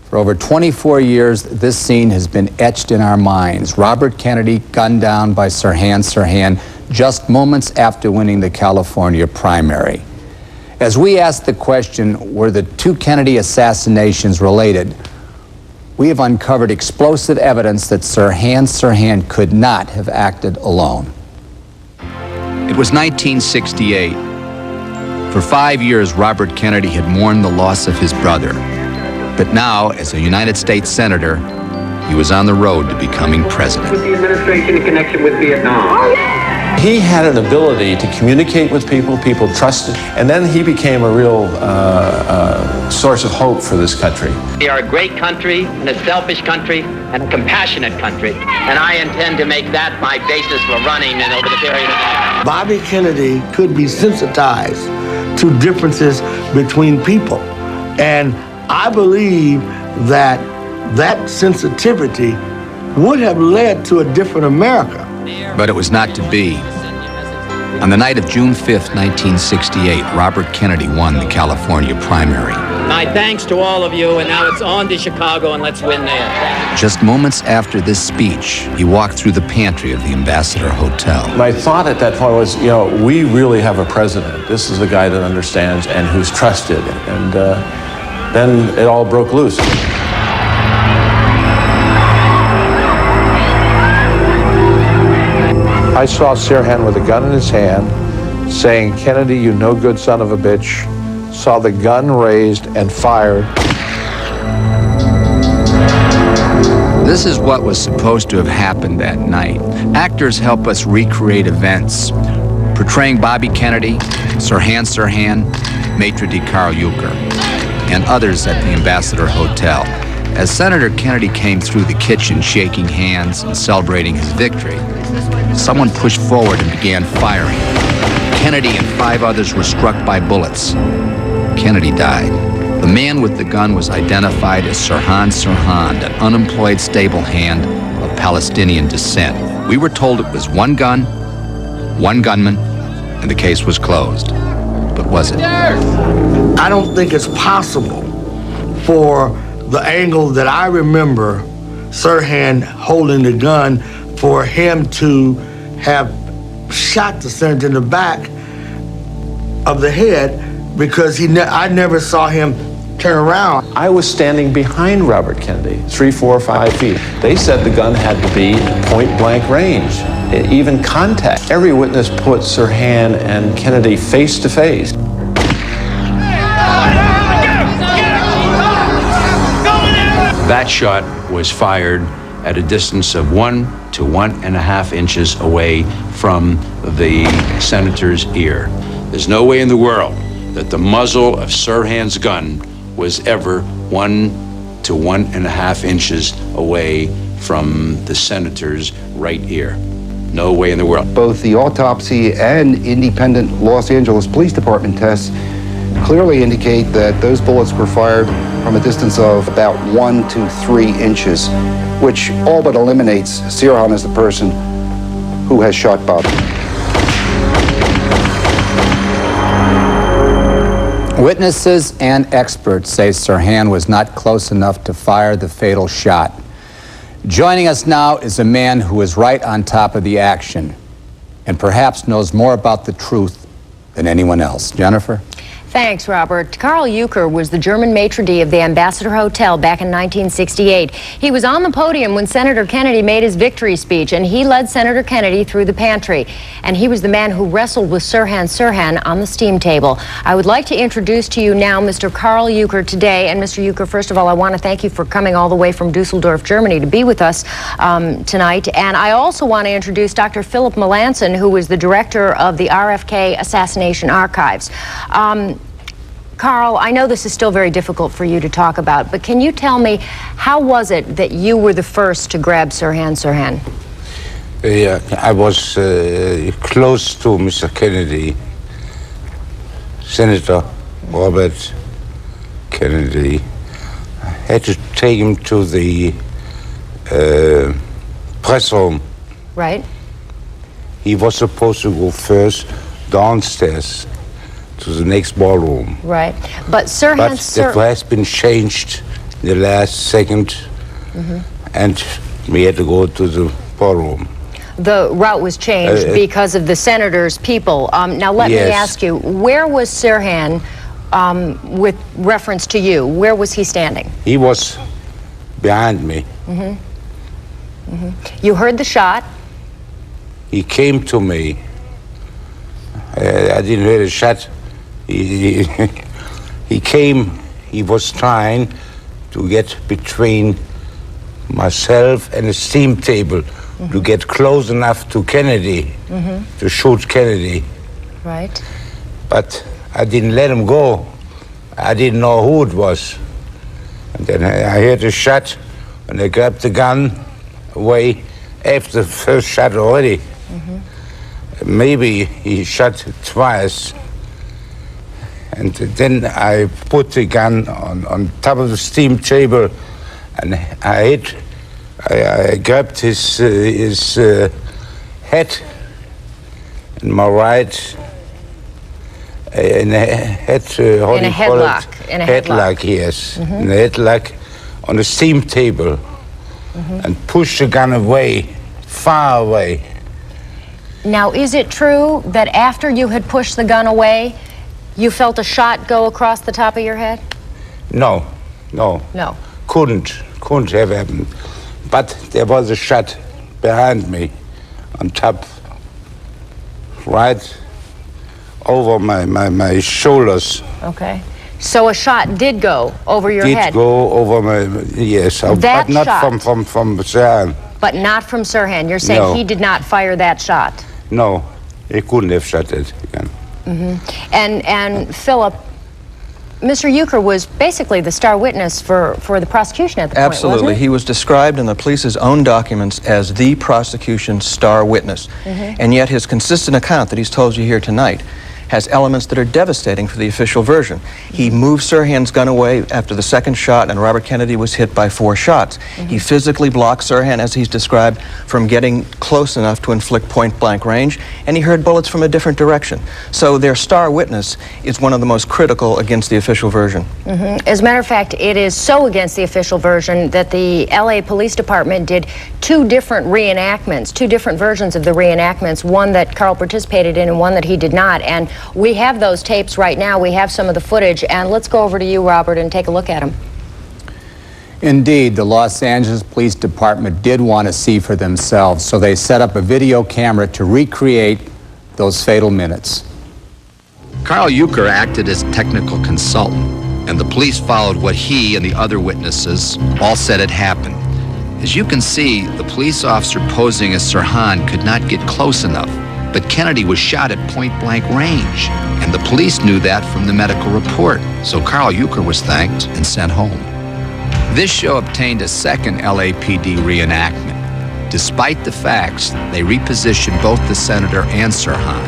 For over 24 years, this scene has been etched in our minds. Robert Kennedy gunned down by Sirhan just moments after winning the California primary. As we ask the question, were the two Kennedy assassinations related? We have uncovered explosive evidence that Sirhan could not have acted alone. It was 1968. For 5 years, Robert Kennedy had mourned the loss of his brother. But now, as a United States Senator, he was on the road to becoming president. With the administration in connection with Vietnam. He had an ability to communicate with people, people trusted, and then he became a real source of hope for this country. We are a great country, and a selfish country, and a compassionate country. And I intend to make that my basis for running and over the period of time. Bobby Kennedy could be sensitized to differences between people. And I believe that that sensitivity would have led to a different America. But it was not to be. On the night of June 5th, 1968, Robert Kennedy won the California primary. My thanks to all of you, and now it's on to Chicago, and let's win there. Just moments after this speech, he walked through the pantry of the Ambassador Hotel. My thought at that point was, you know, we really have a president. This is a guy that understands and who's trusted. And then it all broke loose. I saw Sirhan with a gun in his hand, saying, "Kennedy, you no good son of a bitch." Saw the gun raised and fired. This is what was supposed to have happened that night. Actors help us recreate events, portraying Bobby Kennedy, Sirhan, Maitre d' Carl Euchre, and others at the Ambassador Hotel. As Senator Kennedy came through the kitchen shaking hands and celebrating his victory, someone pushed forward and began firing. Kennedy and 5 others were struck by bullets. Kennedy died. The man with the gun was identified as Sirhan, an unemployed stable hand of Palestinian descent. We were told it was one gun, one gunman, and the case was closed. But was it? I don't think it's possible for the angle that I remember Sirhan holding the gun for him to have shot the senator in the back of the head, because I never saw him turn around. I was standing behind Robert Kennedy, 3, 4, 5 feet. They said the gun had to be point blank range, even contact. Every witness put Sirhan and Kennedy face to face. That shot was fired at a distance of 1 to 1.5 inches away from the senator's ear. There's no way in the world that the muzzle of Sirhan's gun was ever 1 to 1.5 inches away from the senator's right ear. No way in the world. Both the autopsy and independent Los Angeles Police Department tests clearly indicate that those bullets were fired from a distance of about 1 to 3 inches, which all but eliminates Sirhan as the person who has shot Bob. Witnesses and experts say Sirhan was not close enough to fire the fatal shot. Joining us now is a man who is right on top of the action and perhaps knows more about the truth than anyone else. Jennifer? Thanks, Robert. Carl Euchre was the German maitre d' of the Ambassador Hotel back in 1968. He was on the podium when Senator Kennedy made his victory speech, and he led Senator Kennedy through the pantry. And he was the man who wrestled with Sirhan on the steam table. I would like to introduce to you now Mr. Carl Euchre today. And Mr. Euchre, first of all, I want to thank you for coming all the way from Dusseldorf, Germany to be with us tonight. And I also want to introduce Dr. Philip Melanson, who is the director of the RFK Assassination Archives. Carl, I know this is still very difficult for you to talk about, but can you tell me, how was it that you were the first to grab Sirhan? Yeah, I was close to Mr. Kennedy, Senator Robert Kennedy. I had to take him to the press room. Right. He was supposed to go first downstairs to the next ballroom. Right. But Sirhan... But that has been changed in the last second, and we had to go to the ballroom. The route was changed because of the senator's people. Now, let me ask you, where was Sirhan with reference to you? Where was he standing? He was behind me. You heard the shot? He came to me. I didn't hear the shot. He came, he was trying to get between myself and the steam table to get close enough to Kennedy, to shoot Kennedy. Right. But I didn't let him go. I didn't know who it was. And then I heard a shot, and I grabbed the gun away after the first shot already. Maybe he shot twice. And then I put the gun on top of the steam table, and I grabbed his head in my right, in a headlock. In a headlock, yes. In a headlock on the steam table, and pushed the gun away, far away. Now, is it true that after you had pushed the gun away, you felt a shot go across the top of your head? No. Couldn't have happened. But there was a shot behind me, on top, right over my shoulders. Okay. So a shot did go over your head? Did go over my, yes. That but not shot. from Sirhan. But not from Sirhan. You're saying No. he did not fire that shot? No, he couldn't have shot it again. And Philip, Mr. Euchre was basically the star witness for the prosecution at the point, Absolutely. wasn't he? He was described in the police's own documents as the prosecution's star witness. And yet his consistent account that he's told you here tonight has elements that are devastating for the official version. He moved Sirhan's gun away after the second shot, and Robert Kennedy was hit by 4 shots. He physically blocked Sirhan, as he's described, from getting close enough to inflict point-blank range, and he heard bullets from a different direction. So their star witness is one of the most critical against the official version. As a matter of fact, it is so against the official version that the LA Police Department did 2 different reenactments, 2 different versions of the reenactments, one that Carl participated in and one that he did not. And we have those tapes right now. We have some of the footage, and let's go over to you, Robert, and take a look at them. Indeed, the Los Angeles Police Department did want to see for themselves, so they set up a video camera to recreate those fatal minutes. Carl Euchre acted as technical consultant. and the police followed what he and the other witnesses all said had happened. As you can see, the police officer posing as Sirhan could not get close enough, but Kennedy was shot at point-blank range, and the police knew that from the medical report, so Carl Euchre was thanked and sent home. This show obtained a second LAPD reenactment. Despite the facts, they repositioned both the senator and Sirhan,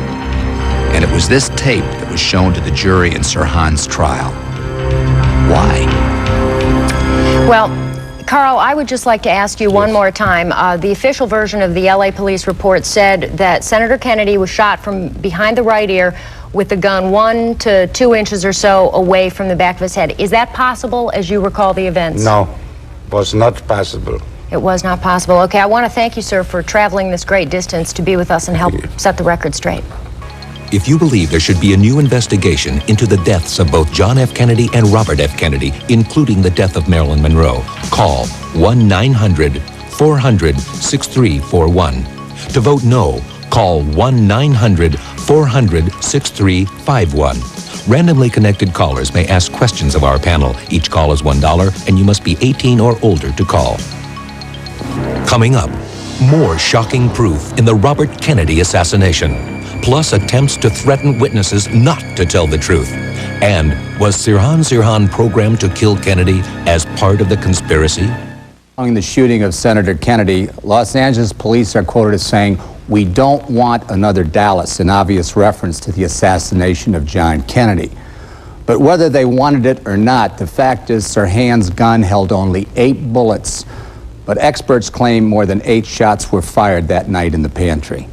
and it was this tape that was shown to the jury in Sirhan's trial. Why? Well, Carl, I would just like to ask you one more time. The official version of the LA police report said that Senator Kennedy was shot from behind the right ear with the gun 1 to 2 inches or so away from the back of his head. Is that possible, as you recall the events? No, was not possible. It was not possible. Okay, I want to thank you, sir, for traveling this great distance to be with us and help set the record straight. If you believe there should be a new investigation into the deaths of both John F. Kennedy and Robert F. Kennedy, including the death of Marilyn Monroe, call 1-900-400-6341. To vote no, call 1-900-400-6351. Randomly connected callers may ask questions of our panel. Each call is $1, and you must be 18 or older to call. Coming up, more shocking proof in the Robert Kennedy assassination, plus attempts to threaten witnesses not to tell the truth. And was Sirhan programmed to kill Kennedy as part of the conspiracy? Following the shooting of Senator Kennedy, Los Angeles police are quoted as saying, "We don't want another Dallas," in obvious reference to the assassination of John Kennedy. But whether they wanted it or not, the fact is Sirhan's gun held only 8 bullets. But experts claim more than 8 shots were fired that night in the pantry.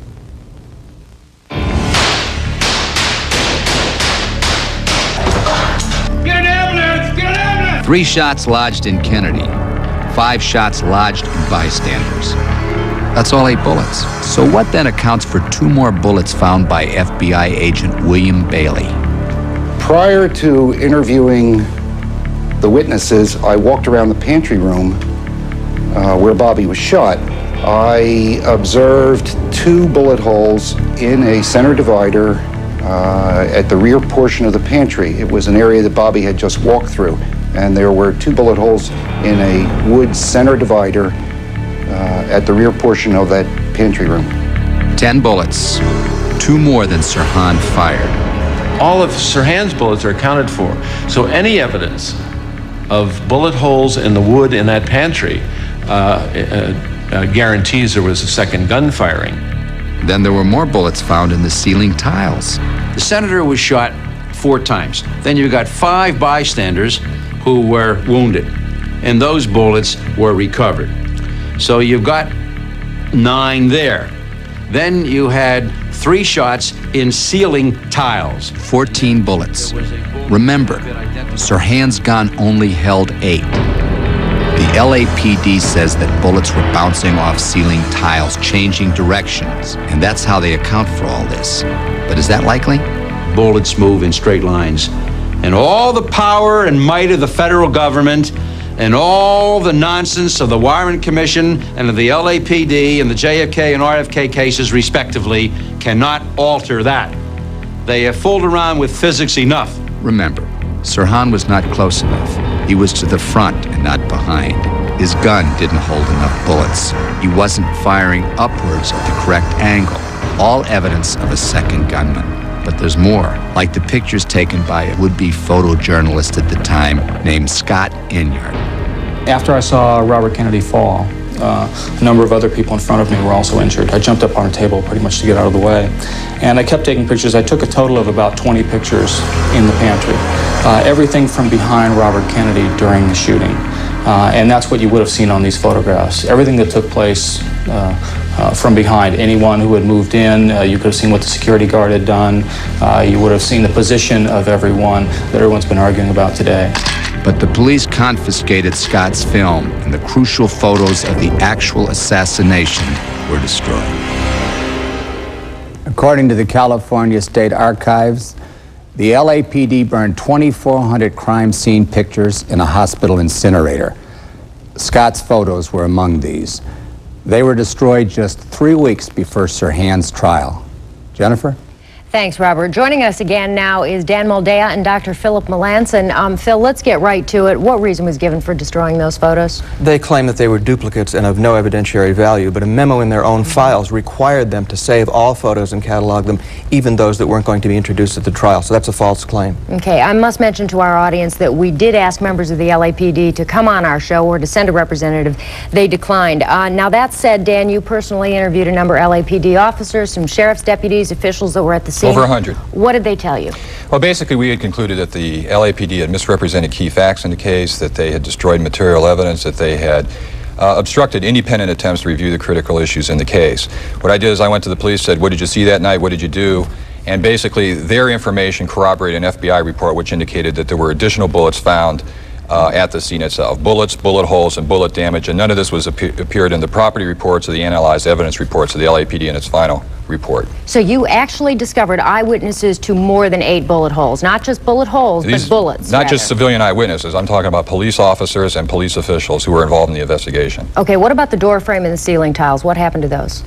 Get an ambulance! Get an ambulance! 3 shots lodged in Kennedy, 5 shots lodged in bystanders. That's all 8 bullets. So what then accounts for 2 more bullets found by FBI agent William Bailey? Prior to interviewing the witnesses, I walked around the pantry room where Bobby was shot. I observed 2 bullet holes in a center divider at the rear portion of the pantry. It was an area that Bobby had just walked through, and there were 2 bullet holes in a wood center divider at the rear portion of that pantry room. 10 bullets, 2 more than Sirhan fired. All of Sirhan's bullets are accounted for. So any evidence of bullet holes in the wood in that pantry guarantees there was a second gun firing. Then there were more bullets found in the ceiling tiles. The senator was shot 4 times. Then you got 5 bystanders who were wounded, and those bullets were recovered. So you've got 9 there. Then you had 3 shots in ceiling tiles. 14 bullets. Remember, Sirhan's gun only held 8. The LAPD says that bullets were bouncing off ceiling tiles, changing directions, and that's how they account for all this. But is that likely? Bullets move in straight lines. And all the power and might of the federal government and all the nonsense of the Warren Commission and of the LAPD and the JFK and RFK cases, respectively, cannot alter that. They have fooled around with physics enough. Remember, Sirhan was not close enough. He was to the front and not behind. His gun didn't hold enough bullets. He wasn't firing upwards at the correct angle. All evidence of a second gunman. But there's more, like the pictures taken by a would-be photojournalist at the time named Scott Inyard. After I saw Robert Kennedy fall, a number of other people in front of me were also injured. I jumped up on a table pretty much to get out of the way. And I kept taking pictures. I took a total of about 20 pictures in the pantry. Everything from behind Robert Kennedy during the shooting. And that's what you would have seen on these photographs. Everything that took place from behind. Anyone who had moved in, you could have seen what the security guard had done. You would have seen the position of everyone that everyone's been arguing about today. But the police confiscated Scott's film, and the crucial photos of the actual assassination were destroyed. According to the California State Archives, the LAPD burned 2,400 crime scene pictures in a hospital incinerator. Scott's photos were among these. They were destroyed just 3 weeks before Sirhan's trial. Jennifer? Thanks, Robert. Joining us again now is Dan Moldea and Dr. Philip Melanson. Phil, let's get right to it. What reason was given for destroying those photos? They claim that they were duplicates and of no evidentiary value, but a memo in their own files required them to save all photos and catalog them, even those that weren't going to be introduced at the trial. So that's a false claim. Okay, I must mention to our audience that we did ask members of the LAPD to come on our show or to send a representative. They declined. Now, that said, Dan, you personally interviewed a number of LAPD officers, some sheriff's deputies, officials that were at the scene. Over 100. What did they tell you? Well, basically, we had concluded that the LAPD had misrepresented key facts in the case, that they had destroyed material evidence, that they had obstructed independent attempts to review the critical issues in the case. What I did is I went to the police, said, what did you see that night? What did you do? And basically, their information corroborated an FBI report which indicated that there were additional bullets found at the scene itself. Bullets, bullet holes, and bullet damage, and none of this was appeared in the property reports or the analyzed evidence reports of the LAPD in its final report. So you actually discovered eyewitnesses to more than 8 bullet holes, not just bullet holes, but bullets. Not just civilian eyewitnesses. I'm talking about police officers and police officials who were involved in the investigation. Okay, what about the door frame and the ceiling tiles? What happened to those?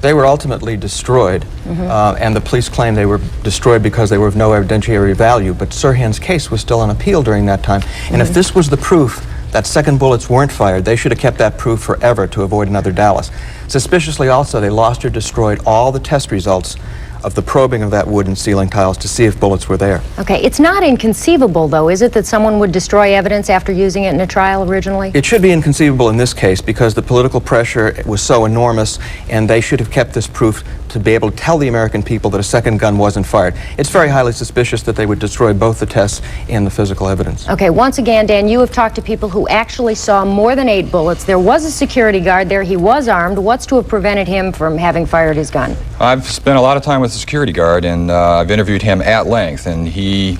They were ultimately destroyed, and the police claim they were destroyed because they were of no evidentiary value, but Sirhan's case was still on appeal during that time. And if this was the proof that second bullets weren't fired, they should have kept that proof forever to avoid another Dallas. Suspiciously also, they lost or destroyed all the test results of the probing of that wood and ceiling tiles to see if bullets were there. Okay, it's not inconceivable, though, is it, that someone would destroy evidence after using it in a trial originally? It should be inconceivable in this case because the political pressure was so enormous, and they should have kept this proof to be able to tell the American people that a second gun wasn't fired. It's very highly suspicious that they would destroy both the tests and the physical evidence. Okay, once again, Dan, you have talked to people who actually saw more than 8 bullets. There was a security guard there. He was armed. What's to have prevented him from having fired his gun? I've spent a lot of time with the security guard, and I've interviewed him at length, and he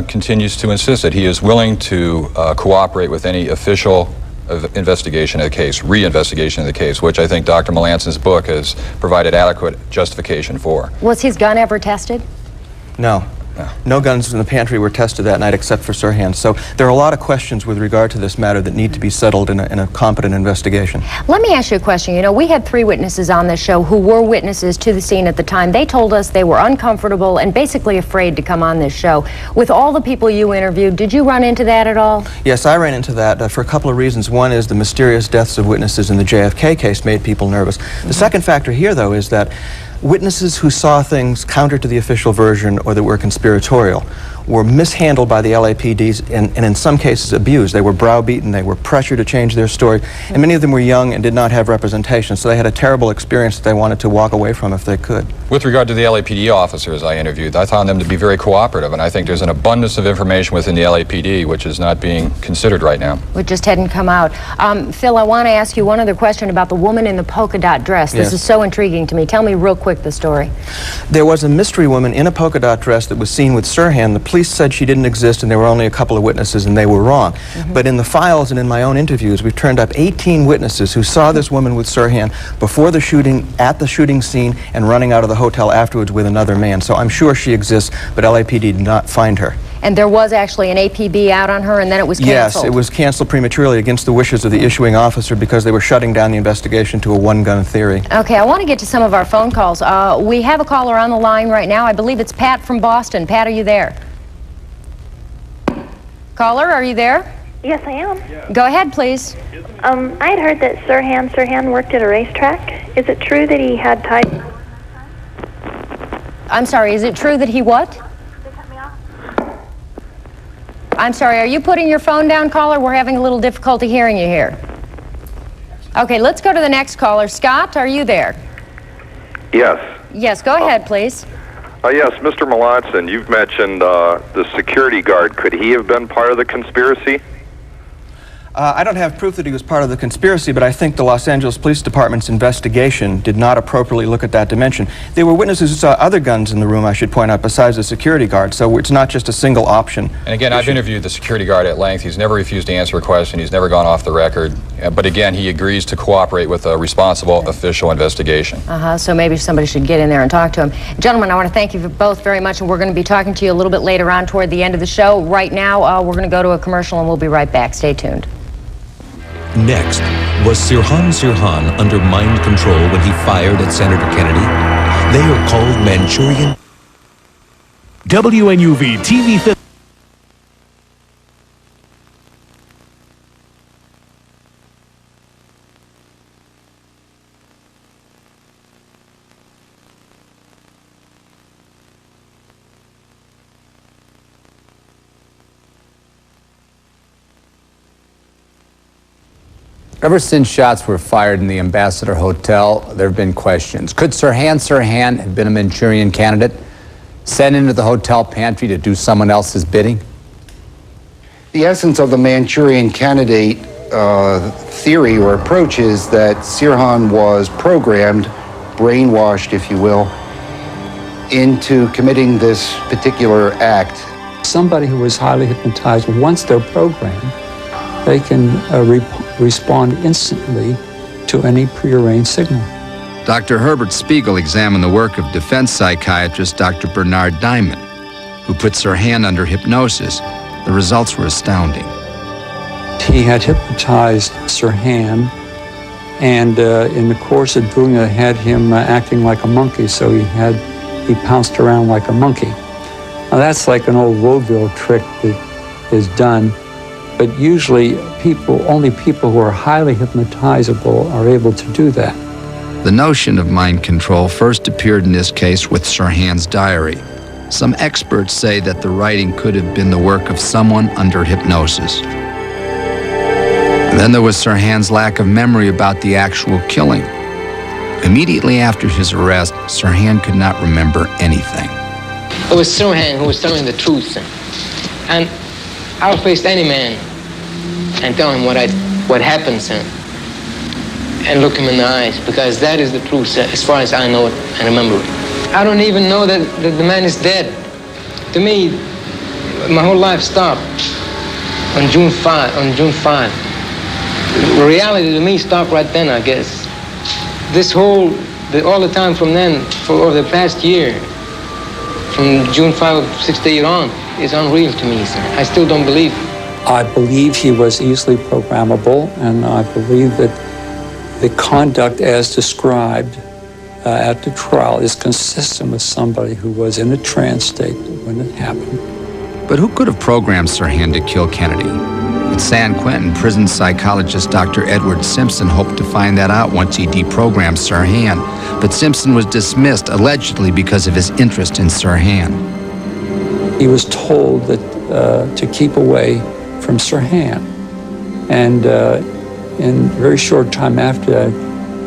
continues to insist that he is willing to cooperate with any official investigation of the case, reinvestigation of the case, which I think Dr. Melanson's book has provided adequate justification for. Was his gun ever tested? No. No guns in the pantry were tested that night except for Sirhan's. So there are a lot of questions with regard to this matter that need to be settled in a competent investigation. Let me ask you a question. You know, we had 3 witnesses on this show who were witnesses to the scene at the time. They told us they were uncomfortable and basically afraid to come on this show. With all the people you interviewed, did you run into that at all? Yes, I ran into that for a couple of reasons. One is the mysterious deaths of witnesses in the JFK case made people nervous. The second factor here, though, is that witnesses who saw things counter to the official version or that were conspiratorial were mishandled by the LAPDs and in some cases abused. They were browbeaten, they were pressured to change their story, and many of them were young and did not have representation, so they had a terrible experience that they wanted to walk away from if they could. With regard to the LAPD officers I interviewed, I found them to be very cooperative, and I think there's an abundance of information within the LAPD which is not being considered right now. It just hadn't come out. Phil, I want to ask you one other question about the woman in the polka dot dress. This is so intriguing to me. Tell me real quick the story. There was a mystery woman in a polka dot dress that was seen with Sirhan. The police said she didn't exist and there were only a couple of witnesses and they were wrong. But in the files and in my own interviews, we've turned up 18 witnesses who saw this woman with Sirhan before the shooting, at the shooting scene, and running out of the hotel afterwards with another man. So I'm sure she exists, but LAPD did not find her. And there was actually an APB out on her and then it was canceled? Yes, it was canceled prematurely against the wishes of the issuing officer because they were shutting down the investigation to a one-gun theory. Okay, I want to get to some of our phone calls. We have a caller on the line right now. I believe it's Pat from Boston. Pat, are you there? Caller, are you there? Yes, I am. Go ahead, please. I had heard that Sirhan worked at a racetrack. Is it true that he had ties? I'm sorry, is it true that he what? I'm sorry, are you putting your phone down, caller? We're having a little difficulty hearing you here. Okay, let's go to the next caller. Scott, are you there? Yes. Yes, go ahead, please. Yes, Mr. Melanson, you've mentioned the security guard. Could he have been part of the conspiracy? I don't have proof that he was part of the conspiracy, but I think the Los Angeles Police Department's investigation did not appropriately look at that dimension. There were witnesses who saw other guns in the room, I should point out, besides the security guard, so it's not just a single option. And again, I've interviewed the security guard at length. He's never refused to answer a question. He's never gone off the record. But again, he agrees to cooperate with a responsible official investigation. So maybe somebody should get in there and talk to him. Gentlemen, I want to thank you both very much, and we're going to be talking to you a little bit later on toward the end of the show. Right now, we're going to go to a commercial, and we'll be right back. Stay tuned. Next, was Sirhan under mind control when he fired at Senator Kennedy? They are called Manchurian. WNUV TV. Ever since shots were fired in the Ambassador Hotel, there have been questions. Could Sirhan have been a Manchurian candidate, sent into the hotel pantry to do someone else's bidding? The essence of the Manchurian candidate theory or approach is that Sirhan was programmed, brainwashed, if you will, into committing this particular act. Somebody who is highly hypnotized, once they're programmed, they can respond instantly to any prearranged signal. Dr. Herbert Spiegel examined the work of defense psychiatrist Dr. Bernard Diamond, who put Sirhan under hypnosis. The results were astounding. He had hypnotized Sirhan, and in the course of doing it, had him acting like a monkey, so he pounced around like a monkey. Now that's like an old vaudeville trick that is done, but usually only people who are highly hypnotizable are able to do that. The notion of mind control first appeared in this case with Sirhan's diary. Some experts say that the writing could have been the work of someone under hypnosis. And then there was Sirhan's lack of memory about the actual killing. Immediately after his arrest, Sirhan could not remember anything. It was Sirhan who was telling the truth. And I'll face any man and tell him what happened, son, and look him in the eyes, because that is the truth as far as I know it and remember it. I don't even know that the man is dead. To me, my whole life stopped on June 5. Reality to me stopped right then, I guess. All the time from then, for over the past year, from June 5 of 68 on, is unreal to me, sir. I still don't believe. I believe he was easily programmable, and I believe that the conduct as described at the trial is consistent with somebody who was in a trance state when it happened. But who could have programmed Sirhan to kill Kennedy? At San Quentin, prison psychologist Dr. Edward Simpson hoped to find that out once he deprogrammed Sirhan. But Simpson was dismissed, allegedly because of his interest in Sirhan. He was told that to keep away from Sirhan. And in a very short time after that,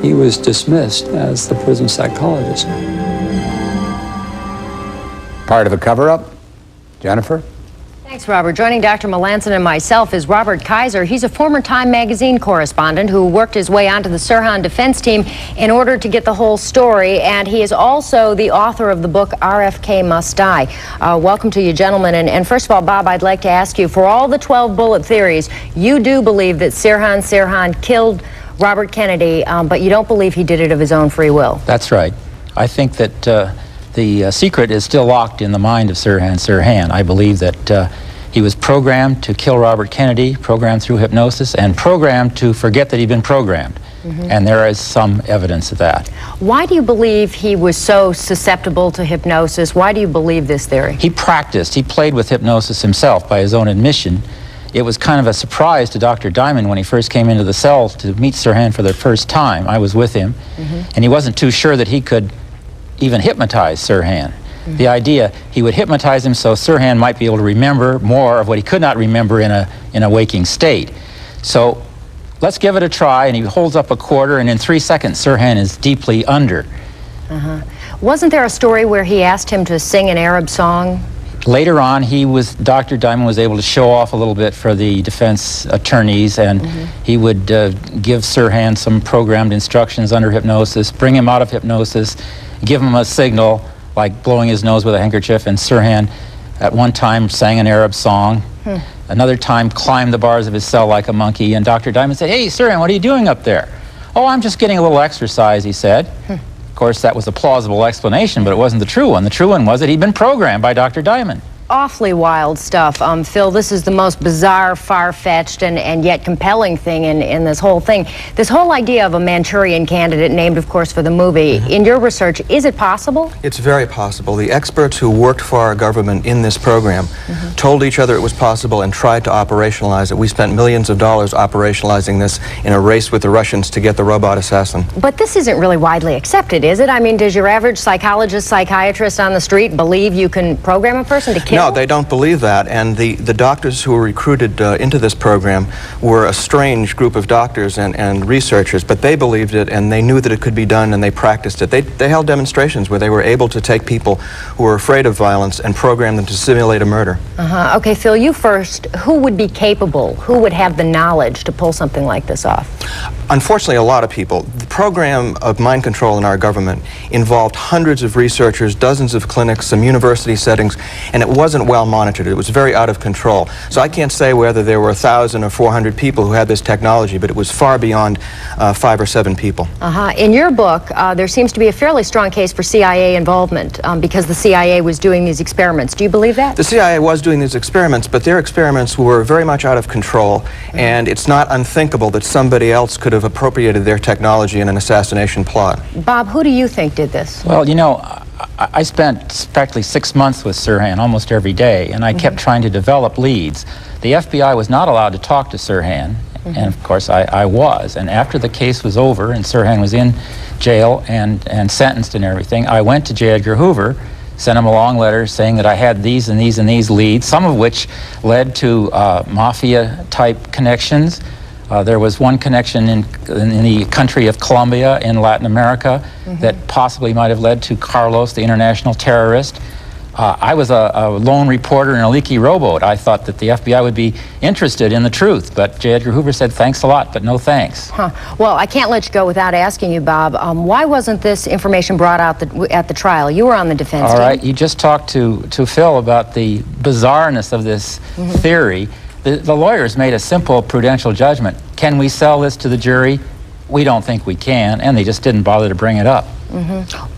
he was dismissed as the prison psychologist. Part of a cover-up? Jennifer? Thanks, Robert. Joining Dr. Melanson and myself is Robert Kaiser. He's a former Time magazine correspondent who worked his way onto the Sirhan defense team in order to get the whole story, and he is also the author of the book RFK Must Die. Welcome to you, gentlemen. And first of all, Bob, I'd like to ask you, for all the 12 bullet theories, you do believe that Sirhan killed Robert Kennedy, but you don't believe he did it of his own free will. That's right. I think that the secret is still locked in the mind of Sirhan. I believe that he was programmed to kill Robert Kennedy, programmed through hypnosis, and programmed to forget that he'd been programmed. And there is some evidence of that. Why do you believe he was so susceptible to hypnosis? Why do you believe this theory? He practiced. He played with hypnosis himself by his own admission. It was kind of a surprise to Dr. Diamond when he first came into the cell to meet Sirhan for the first time. I was with him, and he wasn't too sure that he could even hypnotize Sirhan. The idea, he would hypnotize him so Sirhan might be able to remember more of what he could not remember in a waking state. So let's give it a try, and he holds up a quarter, and in 3 seconds Sirhan is deeply under. Wasn't there a story where he asked him to sing an Arab song? Later on, Dr. Diamond was able to show off a little bit for the defense attorneys, and he would give Sirhan some programmed instructions under hypnosis, bring him out of hypnosis, give him a signal, like blowing his nose with a handkerchief, and Sirhan at one time sang an Arab song. Another time climbed the bars of his cell like a monkey, and Dr. Diamond said, "Hey, Sirhan, what are you doing up there?" "Oh, I'm just getting a little exercise," he said. Of course, that was a plausible explanation, but it wasn't the true one. The true one was that he'd been programmed by Dr. Diamond. awfully wild stuff. Phil, this is the most bizarre, far-fetched, and yet compelling thing in this whole thing. This whole idea of a Manchurian candidate, named, of course, for the movie. In your research, is it possible? It's very possible. The experts who worked for our government in this program told each other it was possible and tried to operationalize it. We spent millions of dollars operationalizing this in a race with the Russians to get the robot assassin. But this isn't really widely accepted, is it? I mean, does your average psychologist, psychiatrist on the street believe you can program a person to kill? No, they don't believe that, and the doctors who were recruited into this program were a strange group of doctors and researchers, but they believed it, and they knew that it could be done, and they practiced it. They held demonstrations where they were able to take people who were afraid of violence and program them to simulate a murder. Okay, Phil, you first. Who would be capable? Who would have the knowledge to pull something like this off? Unfortunately, a lot of people. The program of mind control in our government involved hundreds of researchers, dozens of clinics, some university settings, and it wasn't well monitored. It was very out of control. So I can't say whether there were 1,000 or 400 people who had this technology, but it was far beyond 5 or 7 people. In your book, there seems to be a fairly strong case for CIA involvement because the CIA was doing these experiments. Do you believe that? The CIA was doing these experiments, but their experiments were very much out of control, and it's not unthinkable that somebody else could have appropriated their technology in an assassination plot. Bob, who do you think did this? Well, you know, I spent practically 6 months with Sirhan almost every day, and I kept trying to develop leads. The FBI was not allowed to talk to Sirhan, and of course I was. And after the case was over and Sirhan was in jail and sentenced and everything, I went to J. Edgar Hoover, sent him a long letter saying that I had these and these and these leads, some of which led to mafia-type connections. There was one connection in the country of Colombia in Latin America that possibly might have led to Carlos, the international terrorist. I was a lone reporter in a leaky rowboat. I thought that the FBI would be interested in the truth, but J. Edgar Hoover said, thanks a lot, but no thanks. Well, I can't let you go without asking you, Bob, why wasn't this information brought out at the trial? You were on the defense team. All right, you just talked to Phil about the bizarreness of this theory. The lawyers made a simple prudential judgment. Can we sell this to the jury? We don't think we can, and they just didn't bother to bring it up.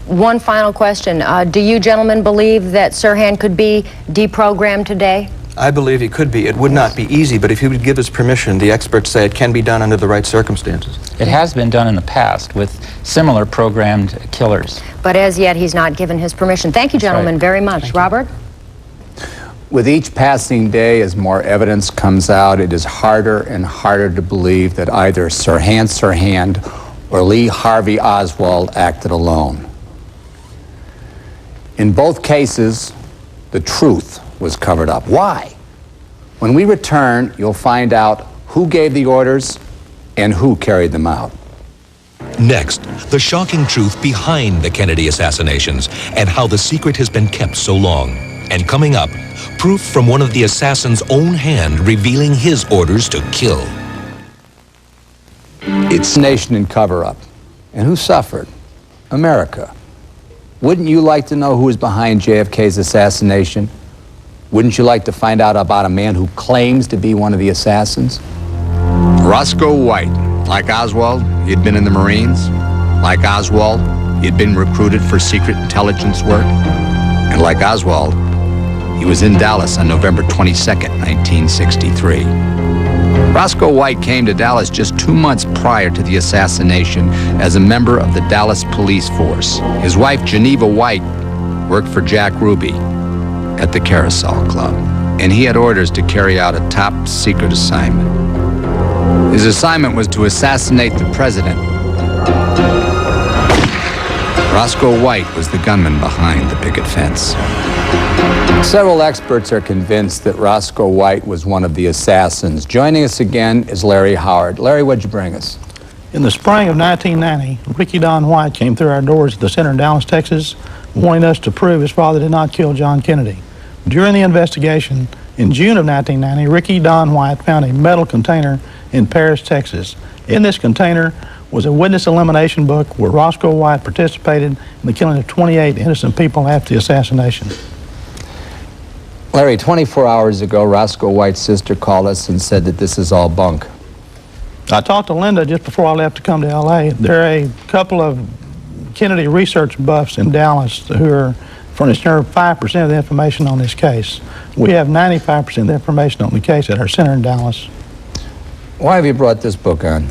One final question. Do you gentlemen believe that Sirhan could be deprogrammed today? I believe he could be. It would not be easy, but if he would give us permission, the experts say it can be done under the right circumstances. It has been done in the past with similar programmed killers. But as yet, he's not given his permission. Thank you, gentlemen, very much. Robert? With each passing day, as more evidence comes out, it is harder and harder to believe that either Sirhan or Lee Harvey Oswald acted alone. In both cases, the truth was covered up. Why? When we return, you'll find out who gave the orders and who carried them out. Next, the shocking truth behind the Kennedy assassinations and how the secret has been kept so long. And coming up, proof from one of the assassin's own hand revealing his orders to kill. It's nation and cover-up. And who suffered? America. Wouldn't you like to know who was behind JFK's assassination? Wouldn't you like to find out about a man who claims to be one of the assassins? Roscoe White. Like Oswald, he'd been in the Marines. Like Oswald, he'd been recruited for secret intelligence work. And like Oswald, he was in Dallas on November 22nd, 1963. Roscoe White came to Dallas just 2 months prior to the assassination as a member of the Dallas police force. His wife, Geneva White, worked for Jack Ruby at the Carousel Club, and he had orders to carry out a top-secret assignment. His assignment was to assassinate the president. Roscoe White was the gunman behind the picket fence. Several experts are convinced that Roscoe White was one of the assassins. Joining us again is Larry Howard. Larry, what'd you bring us? In the spring of 1990, Ricky Don White came through our doors at the center in Dallas, Texas, wanting us to prove his father did not kill John Kennedy. During the investigation, in June of 1990, Ricky Don White found a metal container in Paris, Texas. In this container was a witness elimination book where Roscoe White participated in the killing of 28 innocent people after the assassination. Larry, 24 hours ago, Roscoe White's sister called us and said that this is all bunk. I talked to Linda just before I left to come to L.A. There are a couple of Kennedy research buffs in Dallas who are furnished her 5% of the information on this case. We have 95% of the information on the case at our center in Dallas. Why have you brought this book on?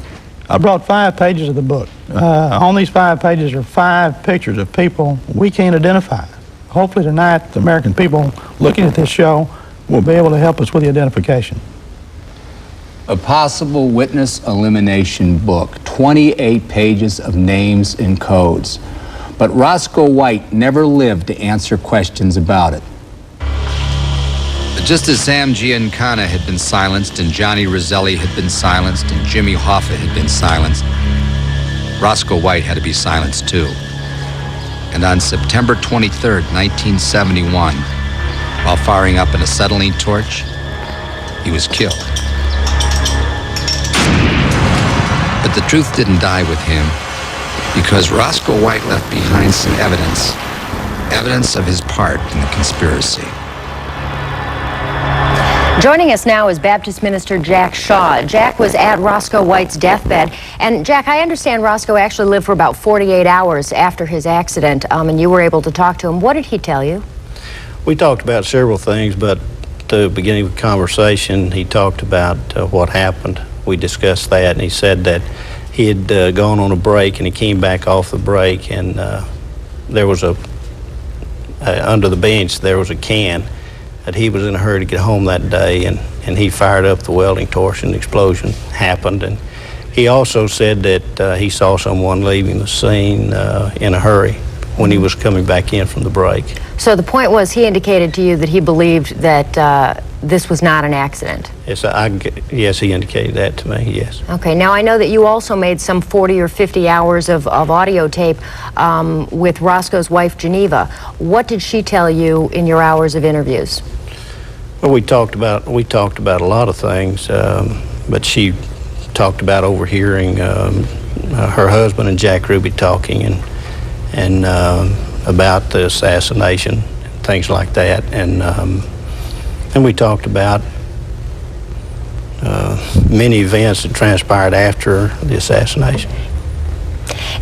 I brought 5 pages of the book. On these 5 pages are 5 pictures of people we can't identify. Hopefully tonight, the American people looking at this show will be able to help us with the identification. A possible witness elimination book, 28 pages of names and codes. But Roscoe White never lived to answer questions about it. Just as Sam Giancana had been silenced and Johnny Roselli had been silenced and Jimmy Hoffa had been silenced, Roscoe White had to be silenced too. And on September 23rd, 1971, while firing up an acetylene torch, he was killed. But the truth didn't die with him, because Roscoe White left behind some evidence of his part in the conspiracy. Joining us now is Baptist minister Jack Shaw. Jack was at Roscoe White's deathbed. And Jack, I understand Roscoe actually lived for about 48 hours after his accident, and you were able to talk to him. What did he tell you? We talked about several things, but at the beginning of the conversation, he talked about what happened. We discussed that, and he said that he had gone on a break, and he came back off the break, and there was under the bench, there was a can that he was in a hurry to get home that day, and he fired up the welding torch, and the explosion happened. And he also said that he saw someone leaving the scene in a hurry when he was coming back in from the break. So the point was, he indicated to you that he believed that this was not an accident. Yes, he indicated that to me, yes. Okay, now I know that you also made some 40 or 50 hours of audio tape with Roscoe's wife, Geneva. What did she tell you in your hours of interviews? Well, we talked about a lot of things, but she talked about overhearing her husband and Jack Ruby talking, and about the assassination, things like that, and we talked about many events that transpired after the assassination.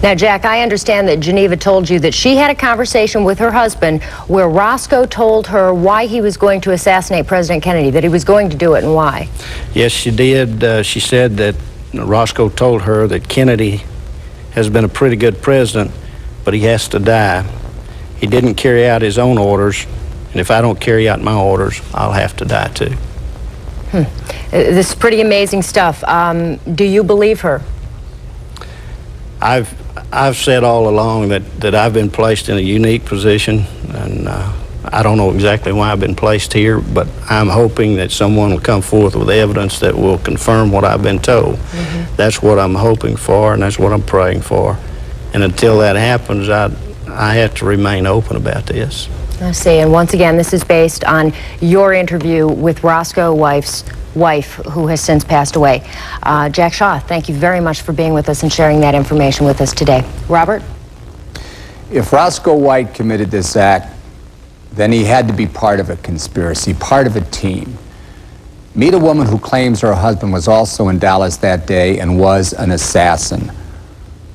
Now, Jack, I understand that Geneva told you that she had a conversation with her husband where Roscoe told her why he was going to assassinate President Kennedy, that he was going to do it, and why. Yes, she did. She said that Roscoe told her that Kennedy has been a pretty good president, but he has to die. He didn't carry out his own orders, and if I don't carry out my orders, I'll have to die too. This is pretty amazing stuff. Do you believe her? I've said all along that I've been placed in a unique position, and I don't know exactly why I've been placed here, but I'm hoping that someone will come forth with evidence that will confirm what I've been told. That's what I'm hoping for, and that's what I'm praying for. And until that happens, I have to remain open about this. I see, and once again, this is based on your interview with Roscoe White's wife, who has since passed away. Jack Shaw, thank you very much for being with us and sharing that information with us today. Robert? If Roscoe White committed this act, then he had to be part of a conspiracy, part of a team. Meet a woman who claims her husband was also in Dallas that day and was an assassin.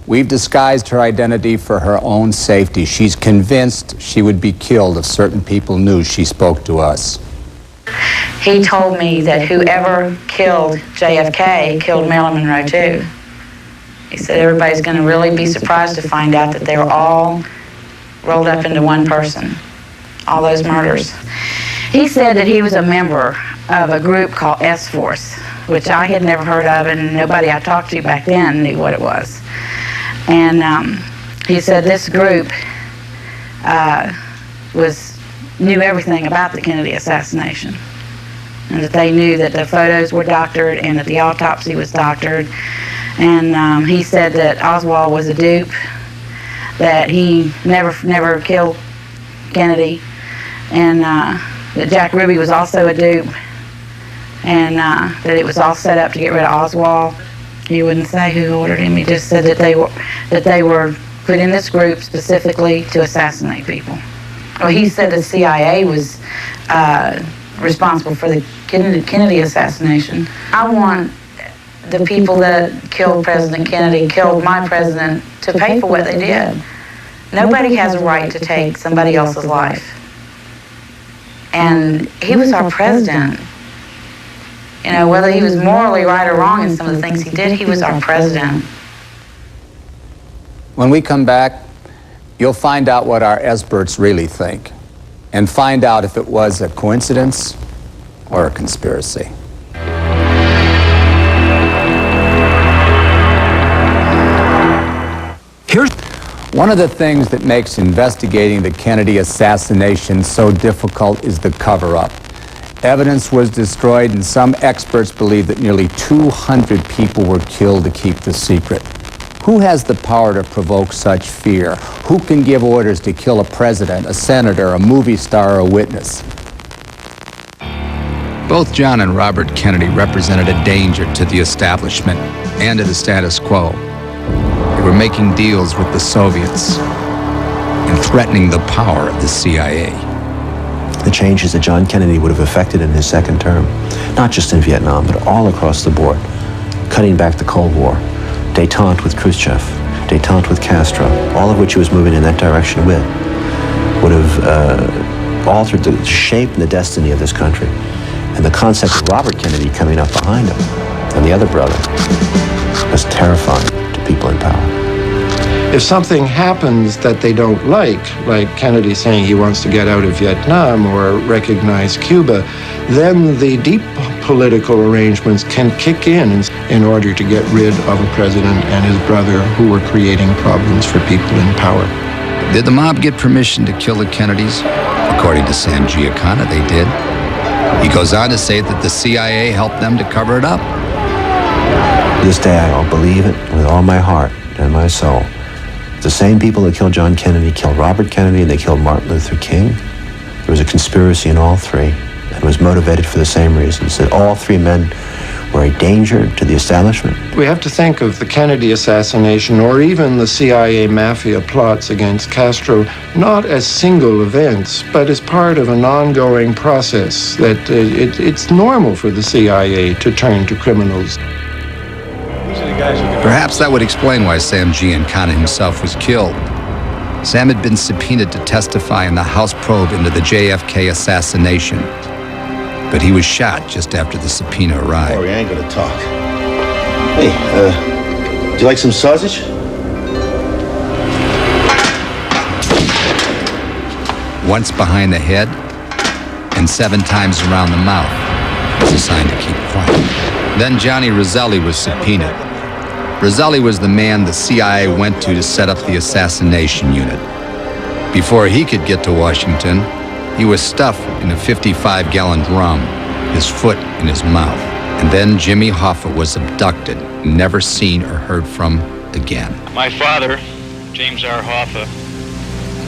We've disguised her identity for her own safety. She's convinced she would be killed if certain people knew she spoke to us. He told me that whoever killed JFK killed Marilyn Monroe too. He said everybody's going to really be surprised to find out that they were all rolled up into one person, all those murders. He said that he was a member of a group called S-Force, which I had never heard of, and nobody I talked to back then knew what it was. And he said this group knew everything about the Kennedy assassination, and that they knew that the photos were doctored and that the autopsy was doctored. And he said that Oswald was a dupe, that he never killed Kennedy, and that Jack Ruby was also a dupe, and that it was all set up to get rid of Oswald. He wouldn't say who ordered him. He just said that they were put in this group specifically to assassinate people. Well, he said the CIA was responsible for the Kennedy assassination. I want the people that killed President Kennedy, killed my president, to pay for what they did. Nobody has a right to take somebody else's life. And he was our president. You know, whether he was morally right or wrong in some of the things he did, he was our president. When we come back, you'll find out what our experts really think and find out if it was a coincidence or a conspiracy. One of the things that makes investigating the Kennedy assassination so difficult is the cover-up. Evidence was destroyed, and some experts believe that nearly 200 people were killed to keep the secret. Who has the power to provoke such fear? Who can give orders to kill a president, a senator, a movie star, or a witness? Both John and Robert Kennedy represented a danger to the establishment and to the status quo. They were making deals with the Soviets and threatening the power of the CIA. The changes that John Kennedy would have effected in his second term, not just in Vietnam, but all across the board, cutting back the Cold War, détente with Khrushchev, détente with Castro, all of which he was moving in that direction with, would have altered the shape and the destiny of this country. And the concept of Robert Kennedy coming up behind him, and the other brother, was terrifying to people in power. If something happens that they don't like Kennedy saying he wants to get out of Vietnam or recognize Cuba, then the deep political arrangements can kick in order to get rid of a president and his brother who were creating problems for people in power. Did the mob get permission to kill the Kennedys? According to Sam Giancana, they did. He goes on to say that the CIA helped them to cover it up. To this day, I'll believe it with all my heart and my soul. The same people that killed John Kennedy killed Robert Kennedy, and they killed Martin Luther King. There was a conspiracy in all three, and it was motivated for the same reasons, that all three men were a danger to the establishment. We have to think of the Kennedy assassination or even the CIA mafia plots against Castro not as single events, but as part of an ongoing process that it's normal for the CIA to turn to criminals. Perhaps that would explain why Sam Giancana himself was killed. Sam had been subpoenaed to testify in the House probe into the JFK assassination, but he was shot just after the subpoena arrived. Oh, we ain't gonna talk. Hey, would you like some sausage? Once behind the head and 7 times around the mouth was a sign to keep quiet. Then Johnny Roselli was subpoenaed. Roselli was the man the CIA went to set up the assassination unit. Before he could get to Washington, he was stuffed in a 55-gallon drum, his foot in his mouth. And then Jimmy Hoffa was abducted, never seen or heard from again. My father, James R. Hoffa,